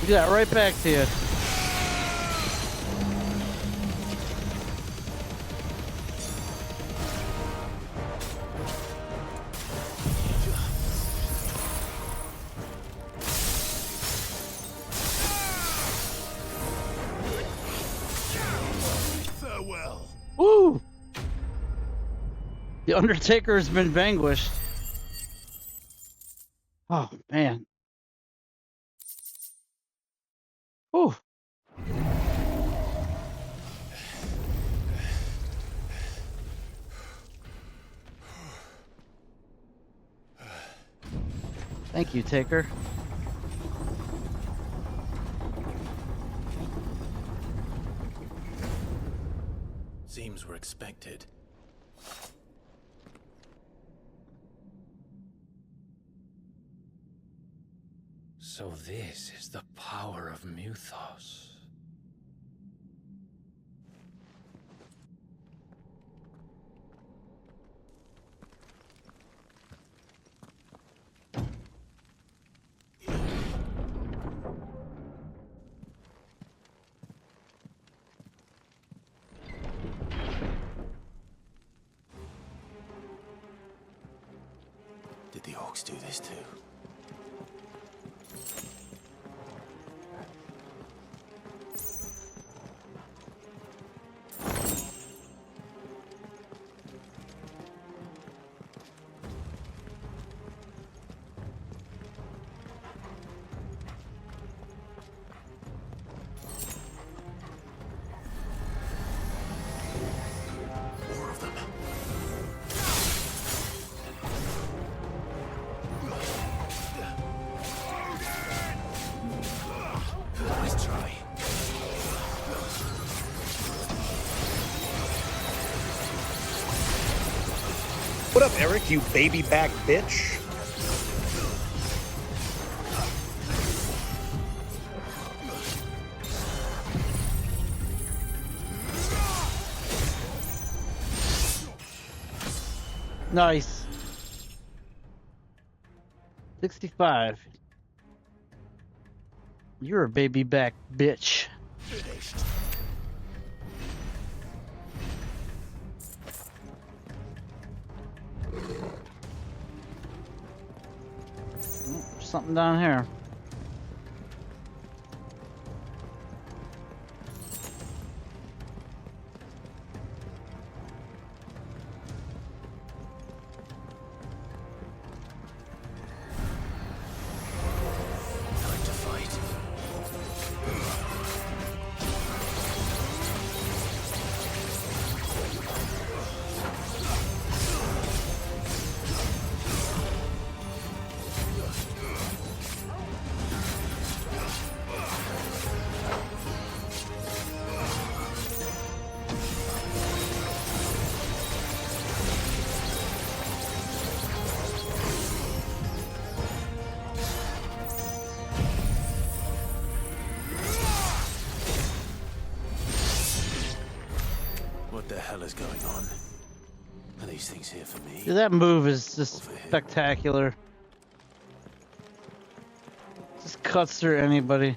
Do that right back to you. Farewell. Woo! The Undertaker has been vanquished. Oh, man. Whew. Thank you, Taker. heroes were expected. So this is the power of Muthos. Did the orcs do this too? What up, Eric, you baby back bitch? Nice. 65. You're a baby back bitch. Finished. Something down here. Time to fight. What the hell is going on? Are these things here for me? Dude, that move is just spectacular. Just cuts through anybody.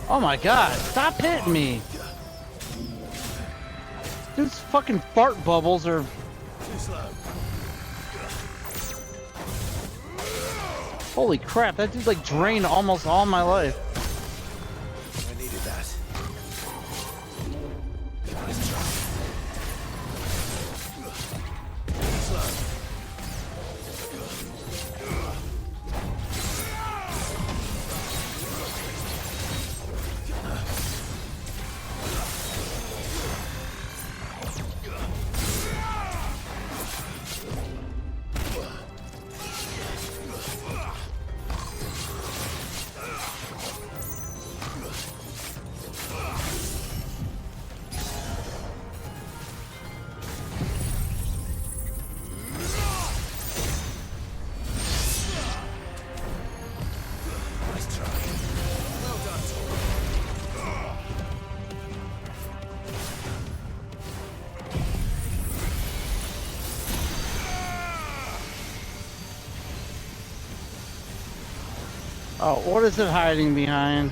Oh my god, stop hitting me! Dude's fucking fart bubbles are... Too slow. Holy crap, that dude like drained almost all my life. I needed that. Nice try. Slow. Oh, what is it hiding behind?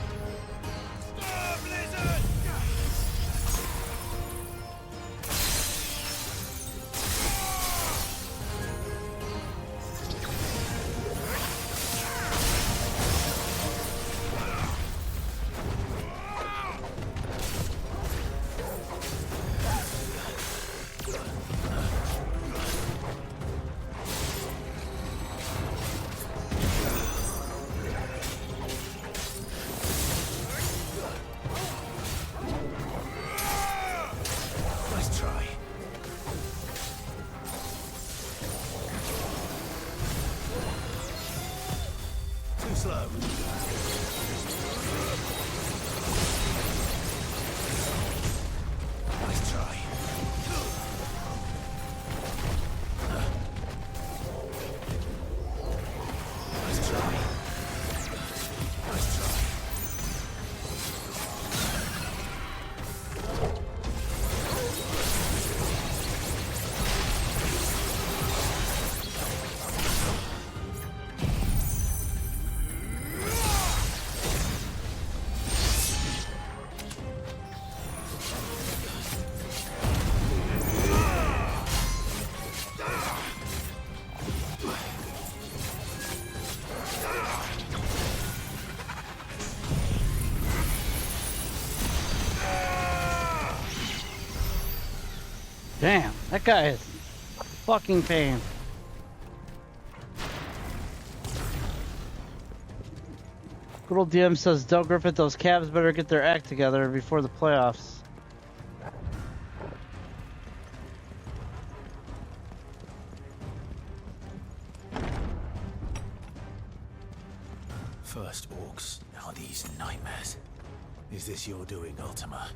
Damn, that guy is fucking pain. Good old DM says, Del Griffith, those Cavs better get their act together before the playoffs. First orcs, now these nightmares. Is this your doing, Ultima?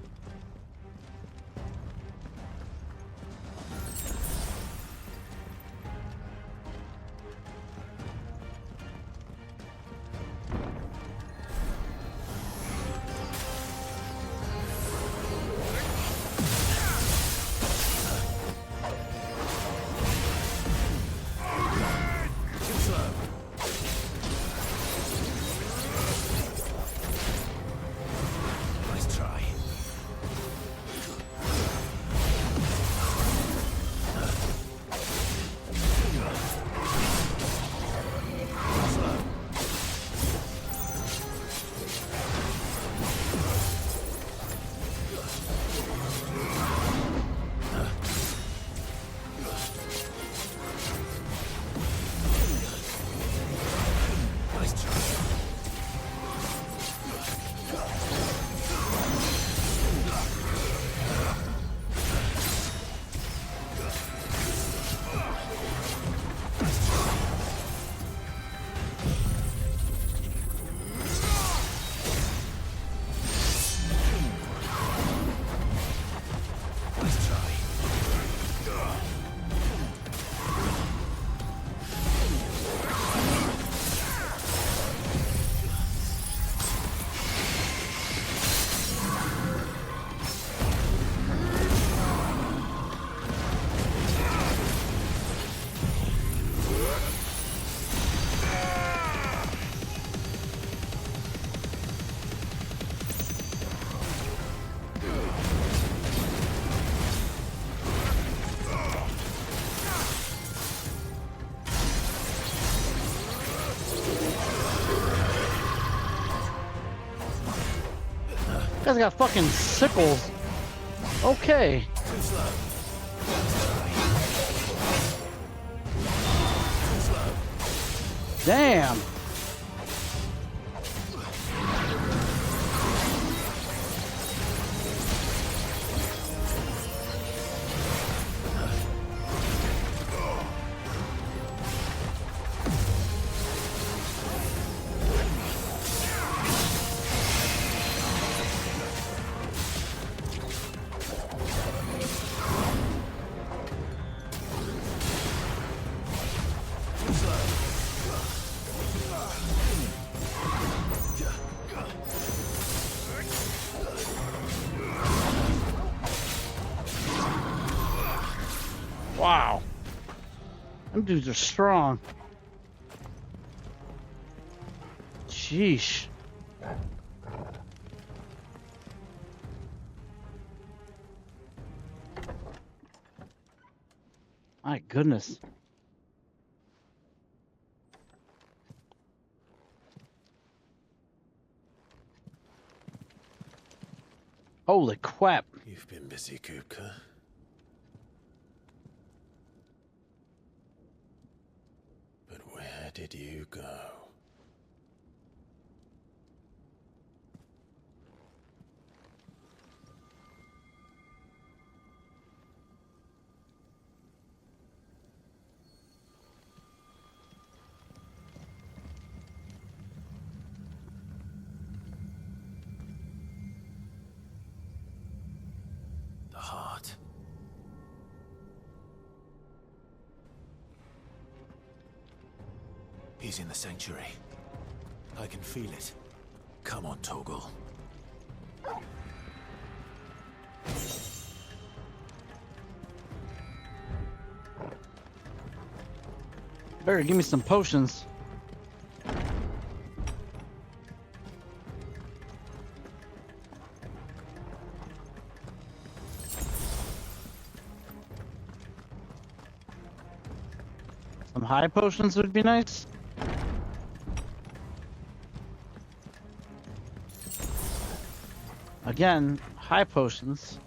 Guy's got fucking sickles. Okay. Damn. Wow. Them dudes are strong. Sheesh. My goodness. Holy crap. You've been busy, Kupka. But where did you go? The heart. He's in the sanctuary. I can feel it. Come on, Toggle. Better give me some potions. Some high potions would be nice. Again, high potions.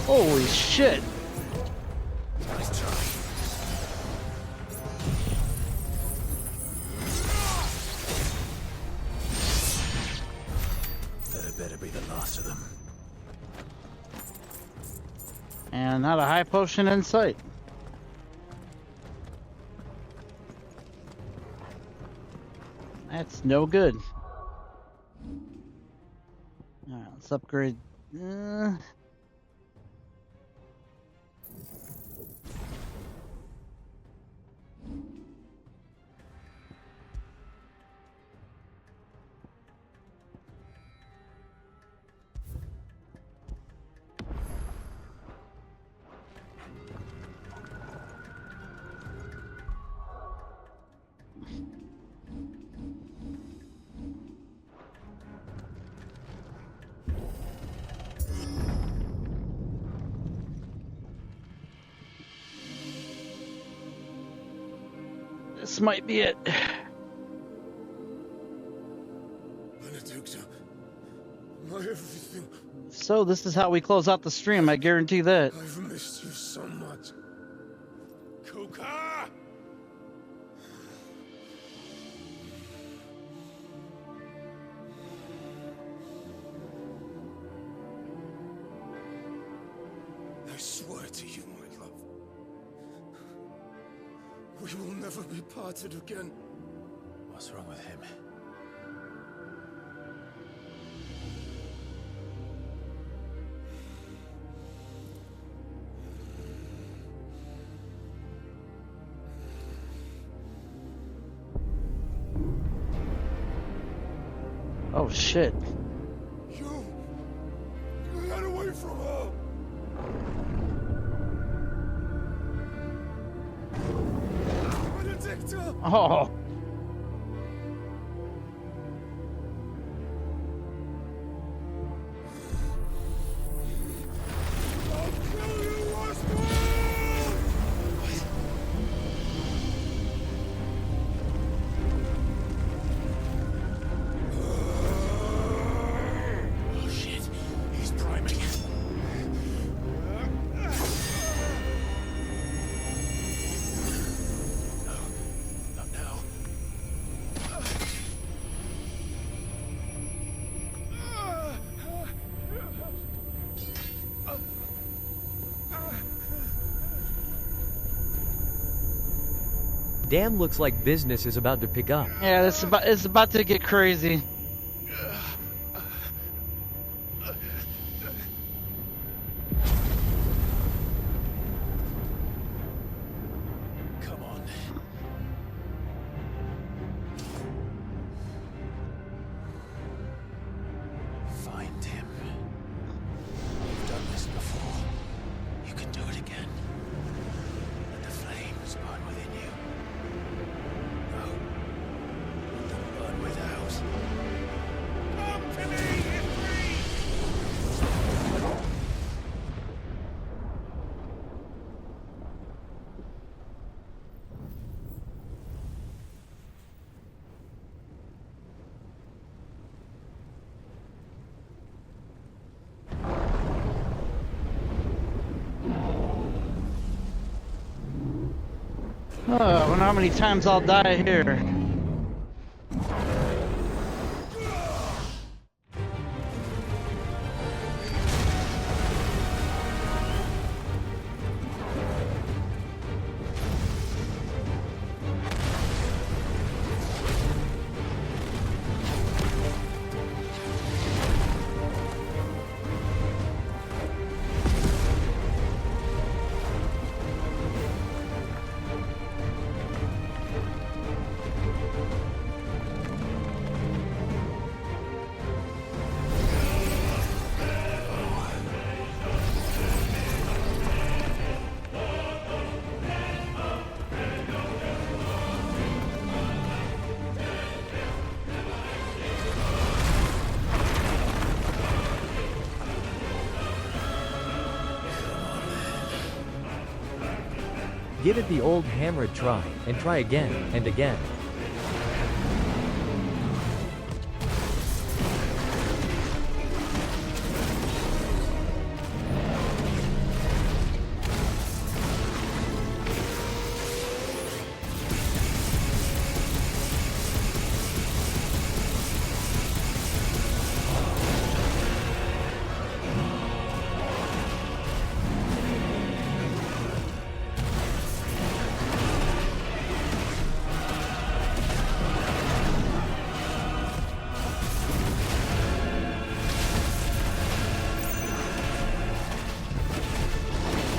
Holy shit. Nice try. That better be the last of them. And not a high potion in sight. That's no good. Alright, let's upgrade. This might be it. Benedicta, my everything. So this is how we close out the stream, I guarantee that. I've missed you so much. Kuka! I swear to you, my love, we will never be parted again. What's wrong with him? Oh shit. You got away from her. Benedicta! Oh. I'll kill you, Oscar! Oh shit, he's priming. No, not now. Damn, looks like business is about to pick up. Yeah, it's about to get crazy. Come on. Find him. You've done this before. You can do it again. Let the flames burn within you. No. Let them burn without. Come to me, Ifrit! Oh, I wonder how many times I'll die here. Give it the old hammer try, and try again, and again.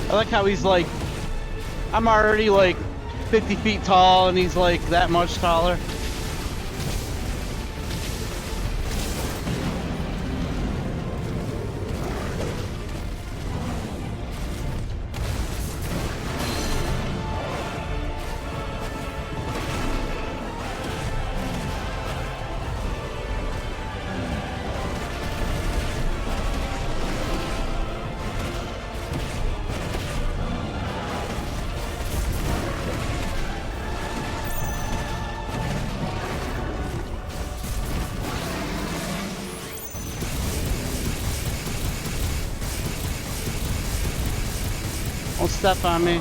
I like how he's like, I'm already like 50 feet tall and he's like that much taller. Don't step on me.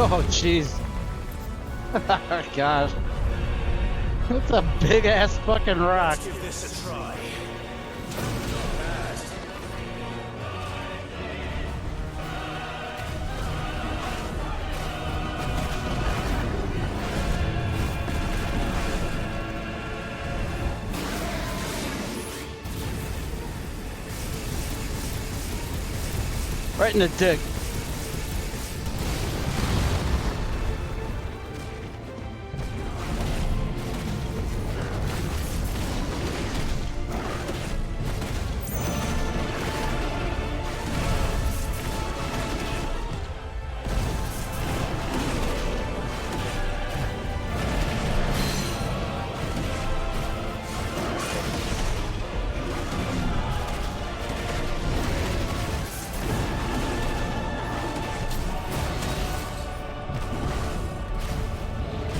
Oh, jeez. Oh, God. That's a big-ass fucking rock. Let's give this a try. Right in the dick.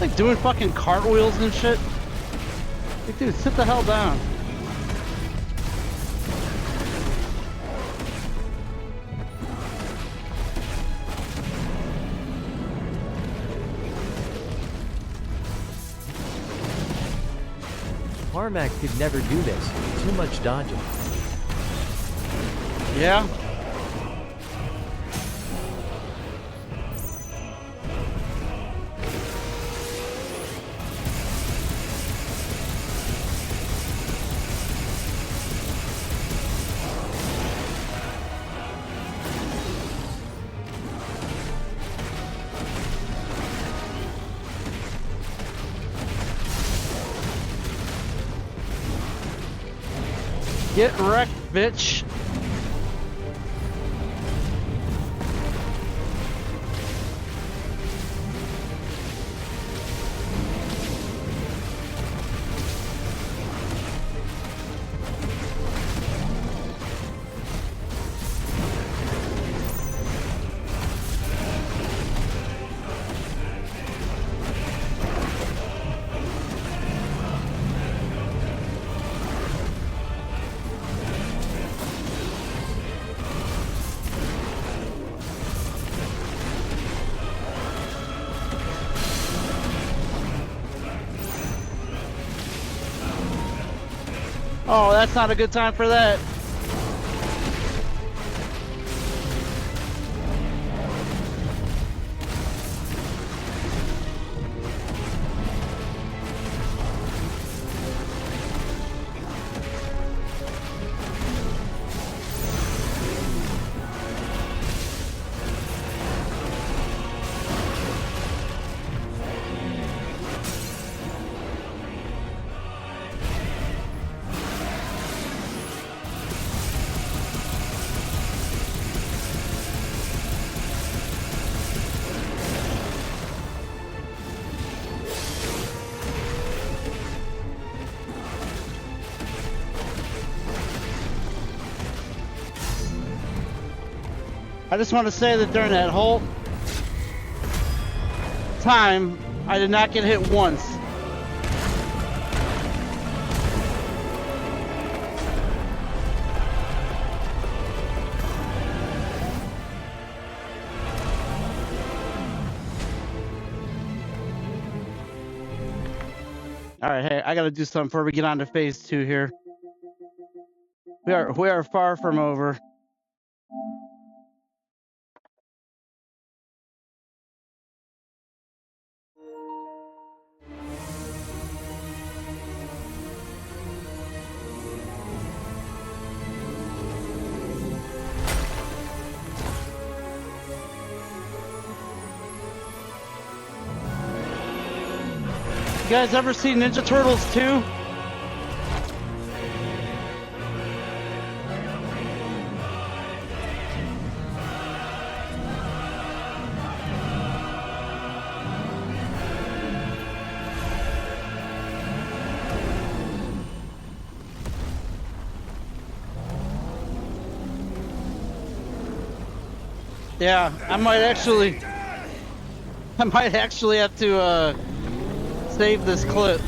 Like doing fucking cartwheels and shit. Like, dude, sit the hell down. Harmac could never do this. Too much dodging. Yeah? Get wrecked, bitch. Oh, that's not a good time for that. I just want to say that during that whole time, I did not get hit once. All right, hey, I gotta do something before we get on to phase 2 here. We are far from over. You guys ever seen Ninja Turtles 2? Yeah, I might actually have to save this clip.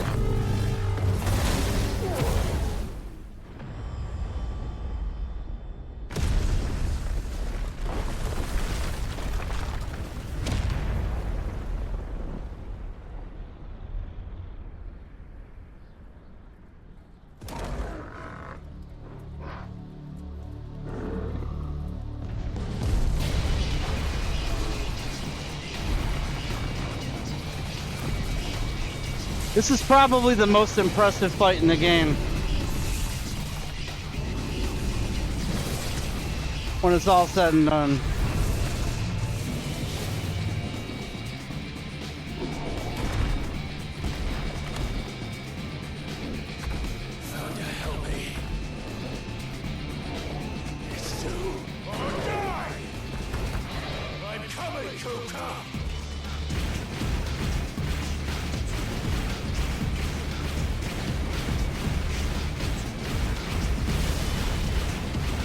This is probably the most impressive fight in the game. When it's all said and done. Help me. It's you or die! I'm coming, Kuka!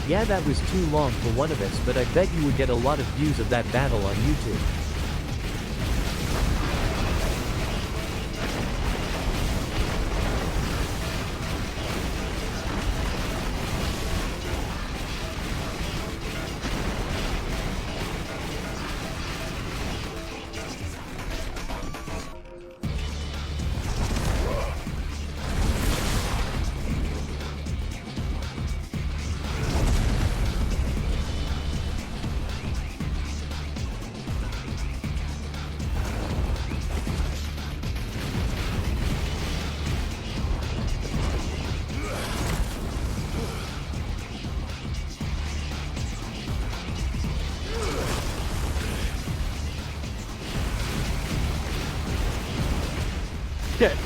Yeah, that was too long for one of us, but I bet you would get a lot of views of that battle on YouTube. Shit.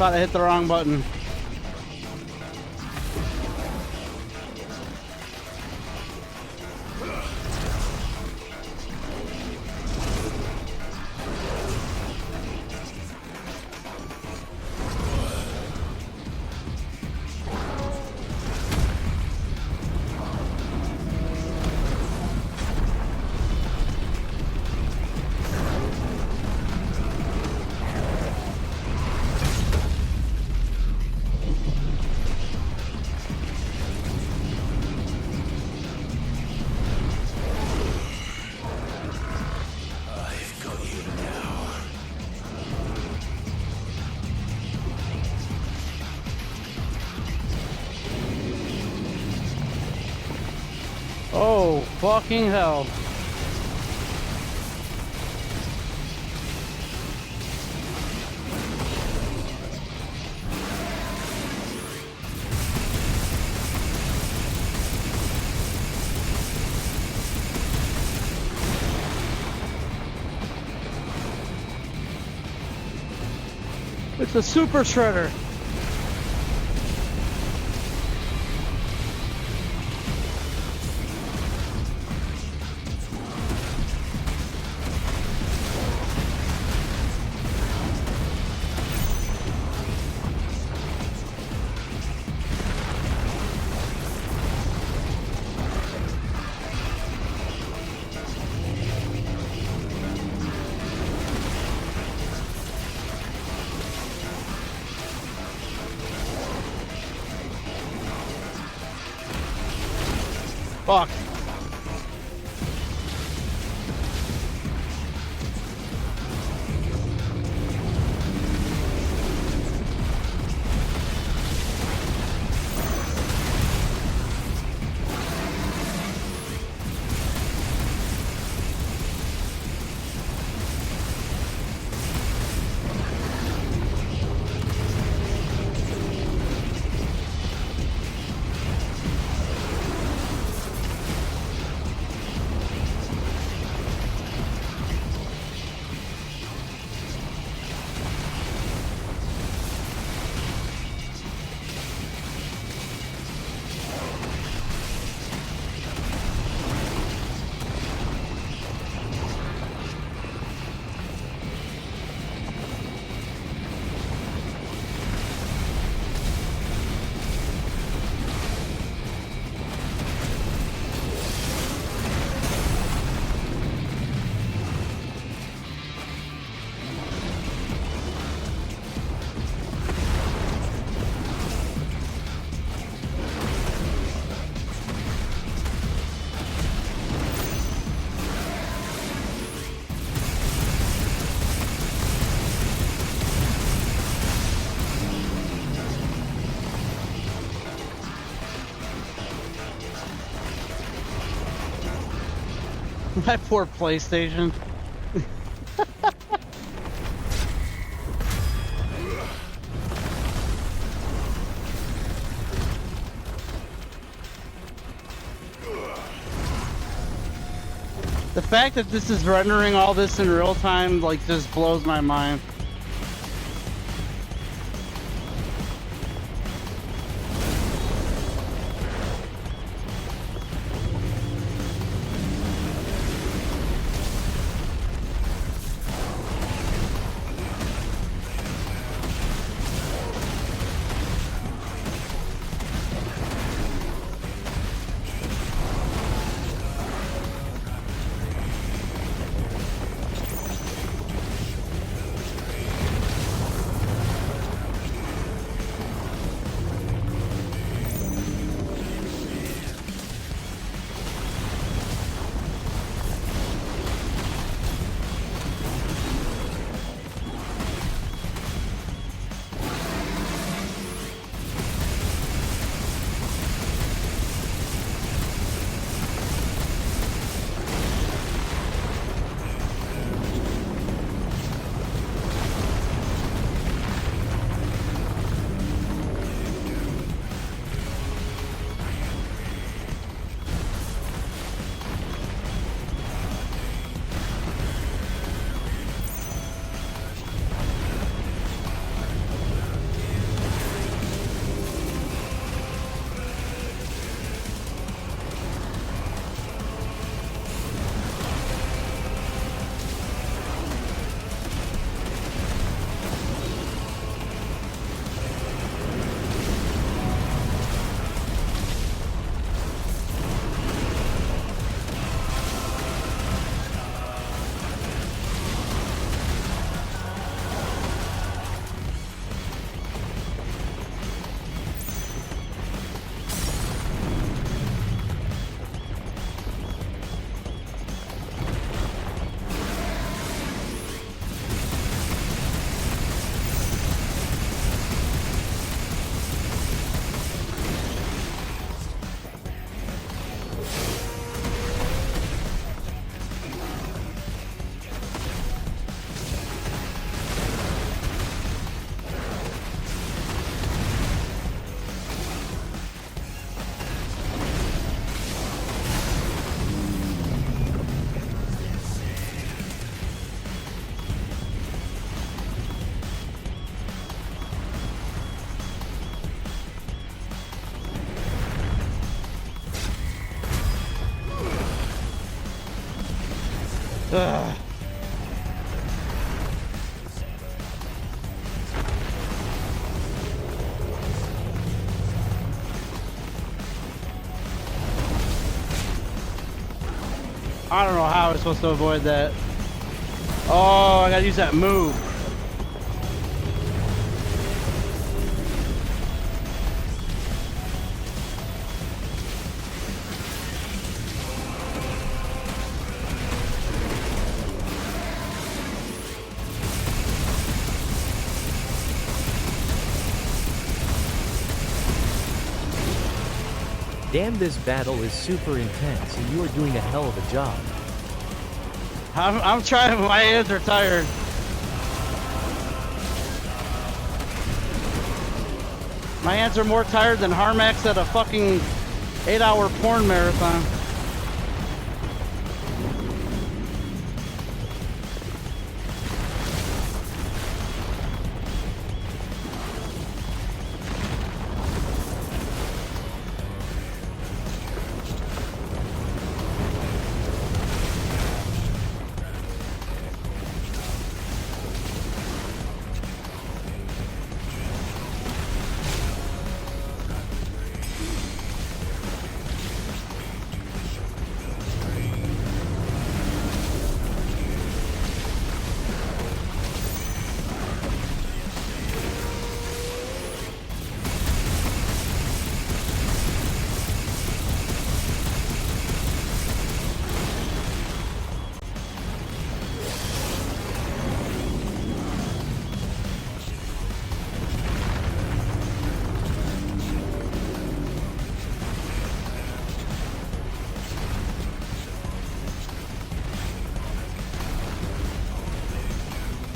thought I hit the wrong button. Oh, fucking hell. It's a super shredder. Fuck. My poor PlayStation. The fact that this is rendering all this in real time, like, just blows my mind. Ugh. I don't know how I'm supposed to avoid that. Oh, I gotta use that move. Damn, this battle is super intense and you are doing a hell of a job. I'm trying, my hands are tired. My hands are more tired than Harmax at a fucking 8-hour porn marathon.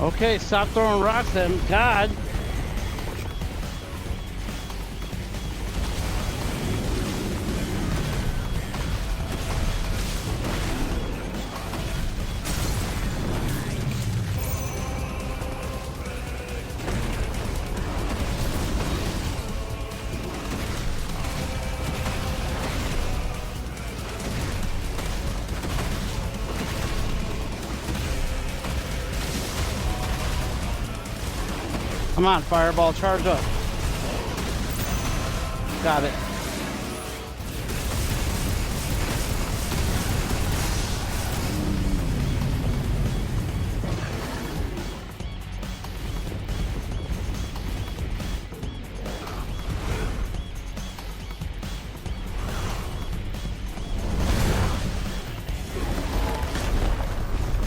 Okay, stop throwing rocks at him. God. Come on, Fireball, charge up. Got it.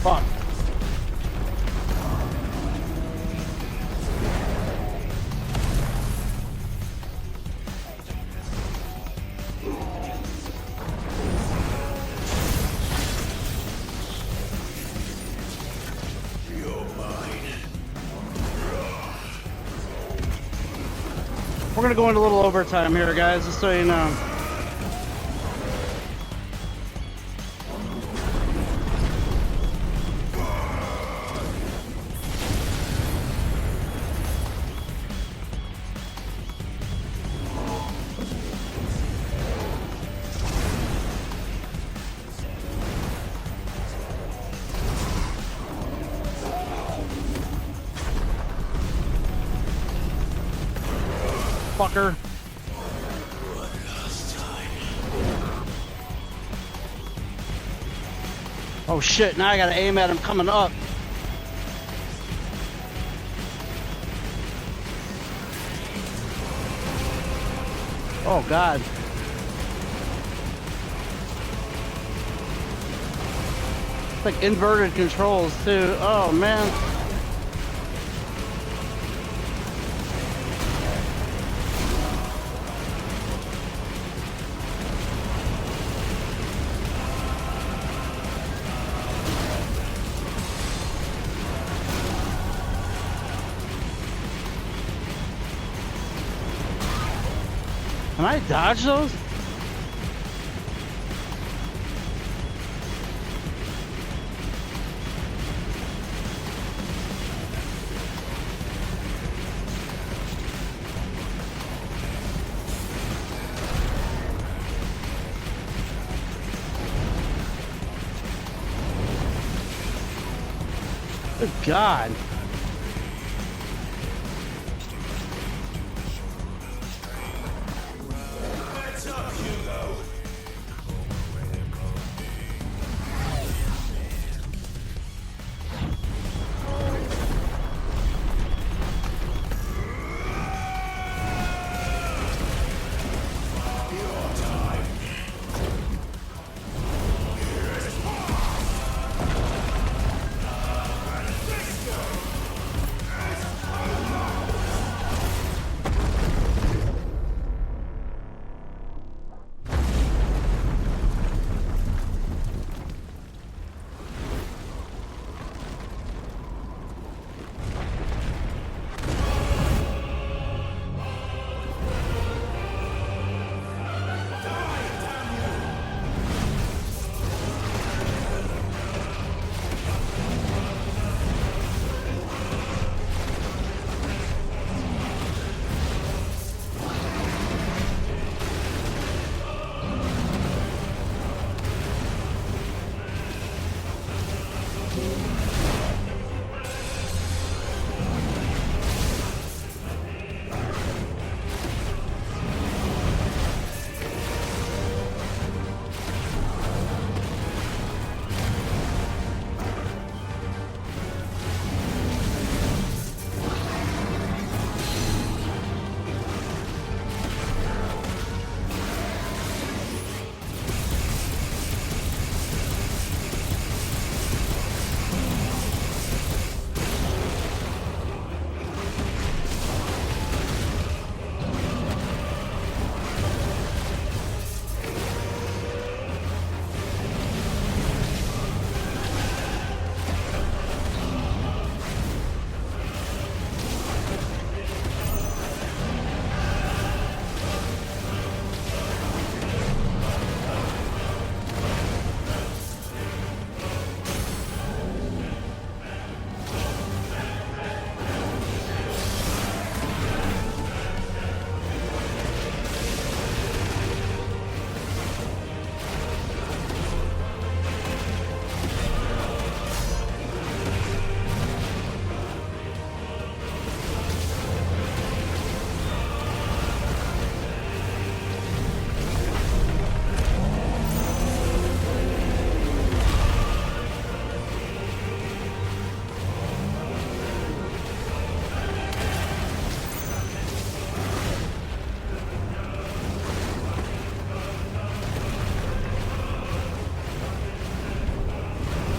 Fuck. We're gonna go into a little overtime here, guys, just so you know. Fucker. Oh shit, now I gotta aim at him coming up. Oh god. It's like inverted controls too. Oh man. Can I dodge those? Good God.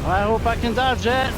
I hope I can dodge it.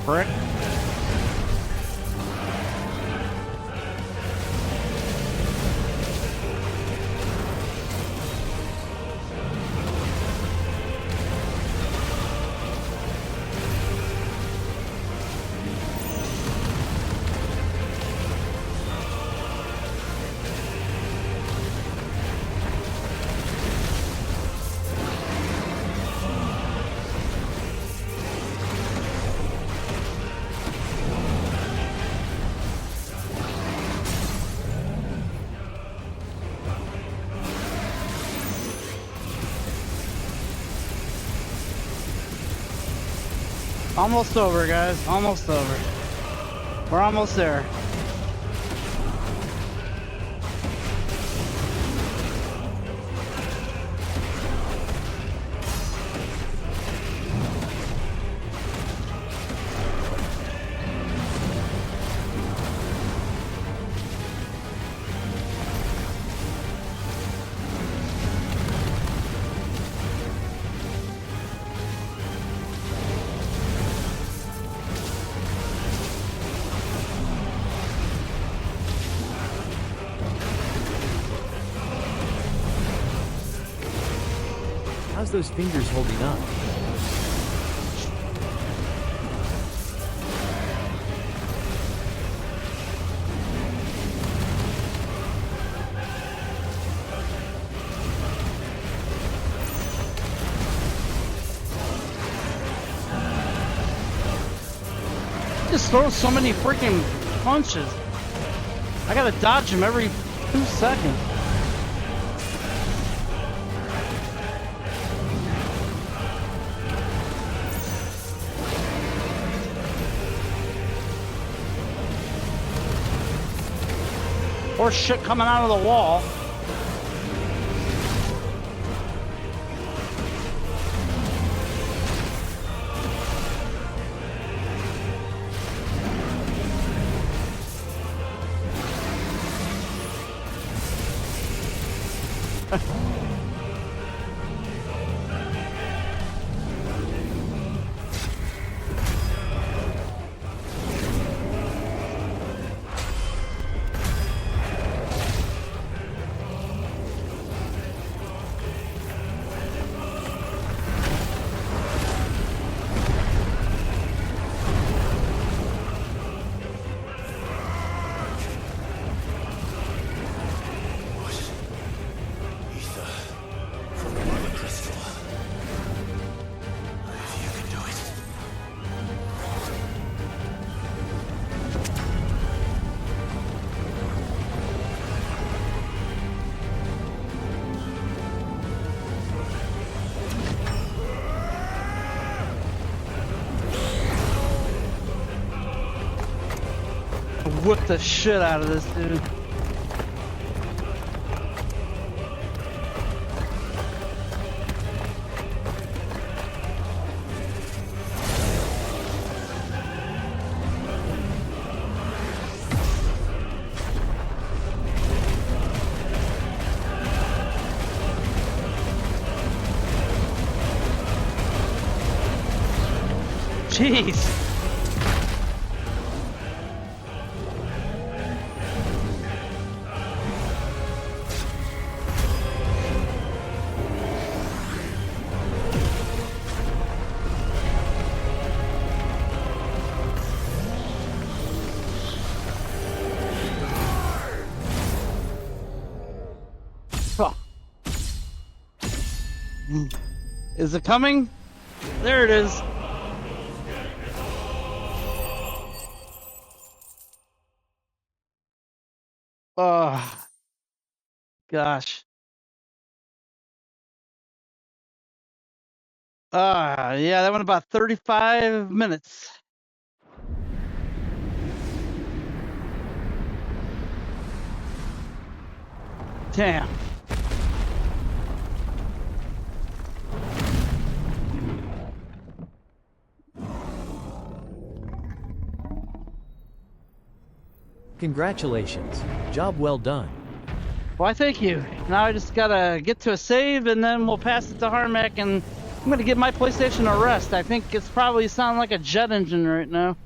Frick. Almost over, guys. Almost over. We're almost there. How's those fingers holding up? Just throws so many freaking punches. I gotta dodge him every 2 seconds. Or shit coming out of the wall. Whip the shit out of this dude. Jeez. Is it coming? There it is. Oh, gosh. Yeah, that went about 35 minutes. Damn. Congratulations. Job well done. Why, thank you. Now I just gotta get to a save and then we'll pass it to Harmac and I'm gonna give my PlayStation a rest. I think it's probably sounding like a jet engine right now.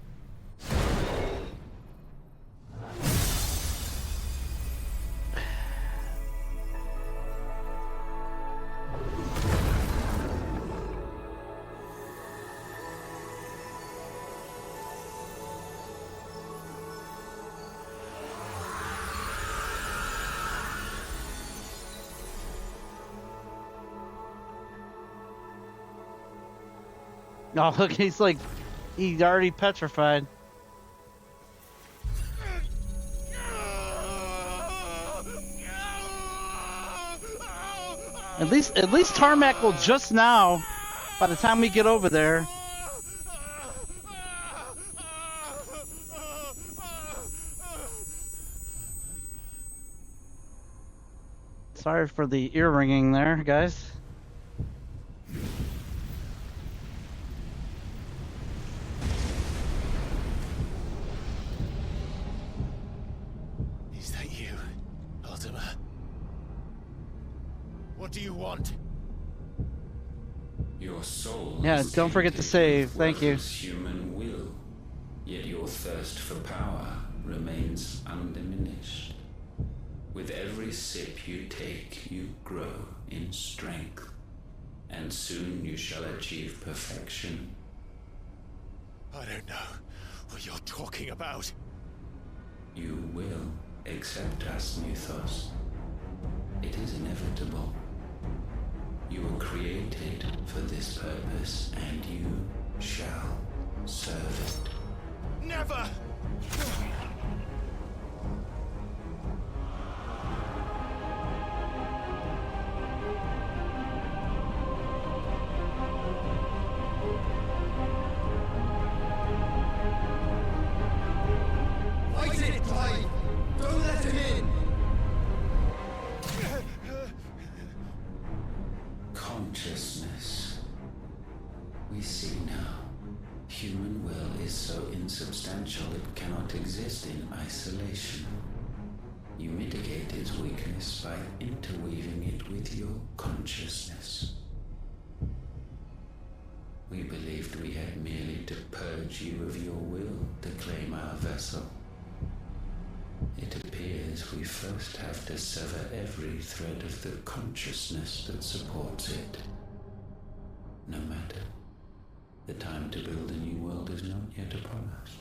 Oh, look, he's already petrified. At least Tarmac will just now, by the time we get over there. Sorry for the ear ringing there, guys. What do you want? Your soul. Yeah, don't forget to save. Thank you. Human will, yet your thirst for power remains undiminished. With every sip you take, you grow in strength. and soon you shall achieve perfection. I don't know what you're talking about. You will accept us, Mythos. It is inevitable. You were created for this purpose, and you shall serve it. Never! Fight it, Clive! Don't let him in! Consciousness. We see now. Human will is so insubstantial it cannot exist in isolation. You mitigate its weakness by interweaving it with your consciousness. We believed we had merely to purge you of your will to claim our vessel. It appears we first have to sever every thread of the consciousness that supports it. No matter. The time to build a new world is not yet upon us.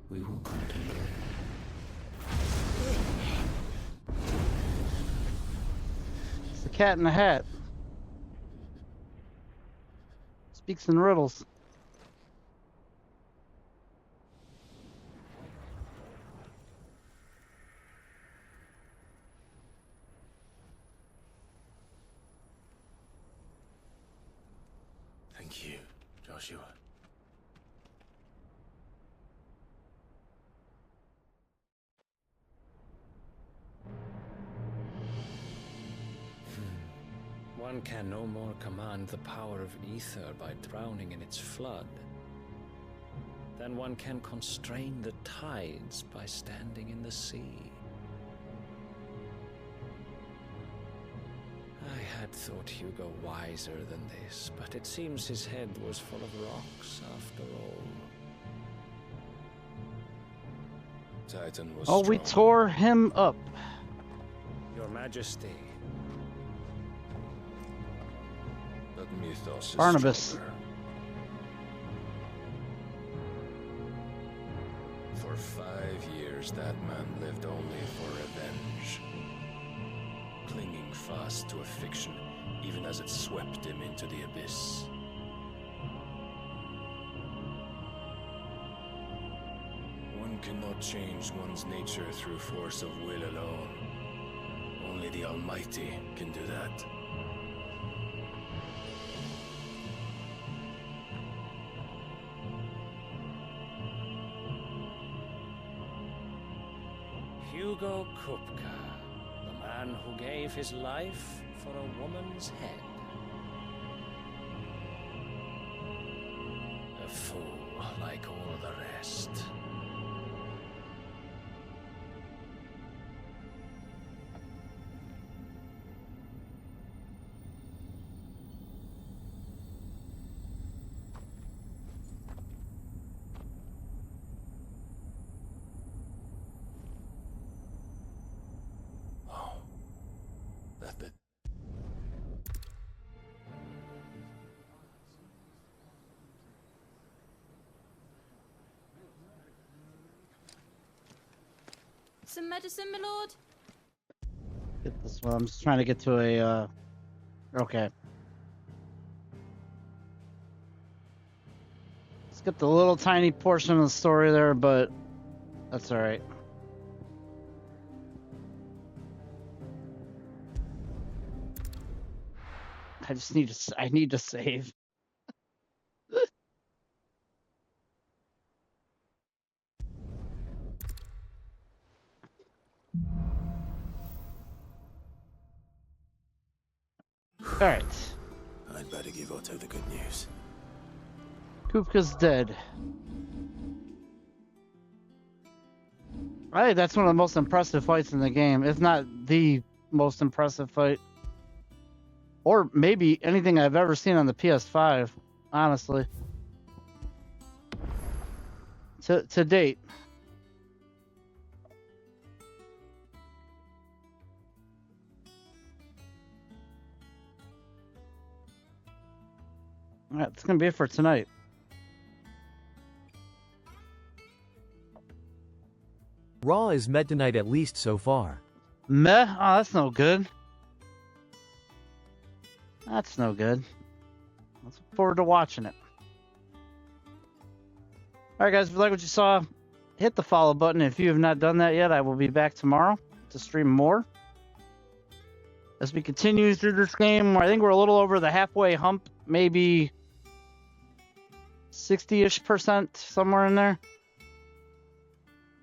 We will contemplate. It's the cat in the hat. Speaks in riddles. Thank you, Joshua. One can no more command the power of ether by drowning in its flood than one can constrain the tides by standing in the sea. I had thought Hugo wiser than this, but it seems his head was full of rocks after all. Titan was Oh, we tore him up. Your Majesty. But Mythos is Barnabas. stronger. For 5 years, that man lived only for revenge. Clinging fast to a fiction, even as it swept him into the abyss. One cannot change one's nature through force of will alone. Only the Almighty can do that. Hugo Kupka, the man who gave his life for a woman's head. A fool like all the rest. Some medicine, my lord? Get this one. I'm just trying to get to a, okay. Skipped a little tiny portion of the story there, but that's alright. I need to save. Alright. I'd better give Otto the good news. Kupka's dead. I think that's one of the most impressive fights in the game, if not the most impressive fight. Or maybe anything I've ever seen on the PS5, honestly. To date. All right, that's going to be it for tonight. Raw is met tonight at least so far. Meh? Oh, that's no good. That's no good. Let's look forward to watching it. Alright guys, if you like what you saw, hit the follow button. If you have not done that yet, I will be back tomorrow to stream more. As we continue through this game, I think we're a little over the halfway hump, maybe 60-ish%, somewhere in there.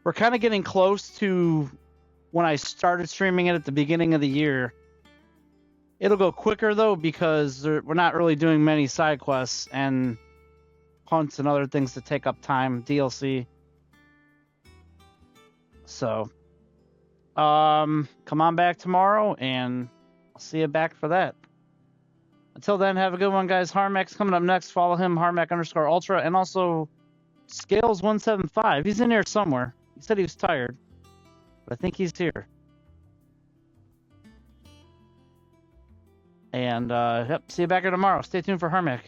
We're kind of getting close to when I started streaming it at the beginning of the year. It'll go quicker though because we're not really doing many side quests and hunts and other things to take up time, DLC. So, come on back tomorrow and I'll see you back for that. Until then, have a good one, guys. Harmax coming up next. Follow him, Harmac_Ultra, and also Scales175. He's in here somewhere. He said he was tired, but I think he's here. And, yep, see you back here tomorrow. Stay tuned for Harmac.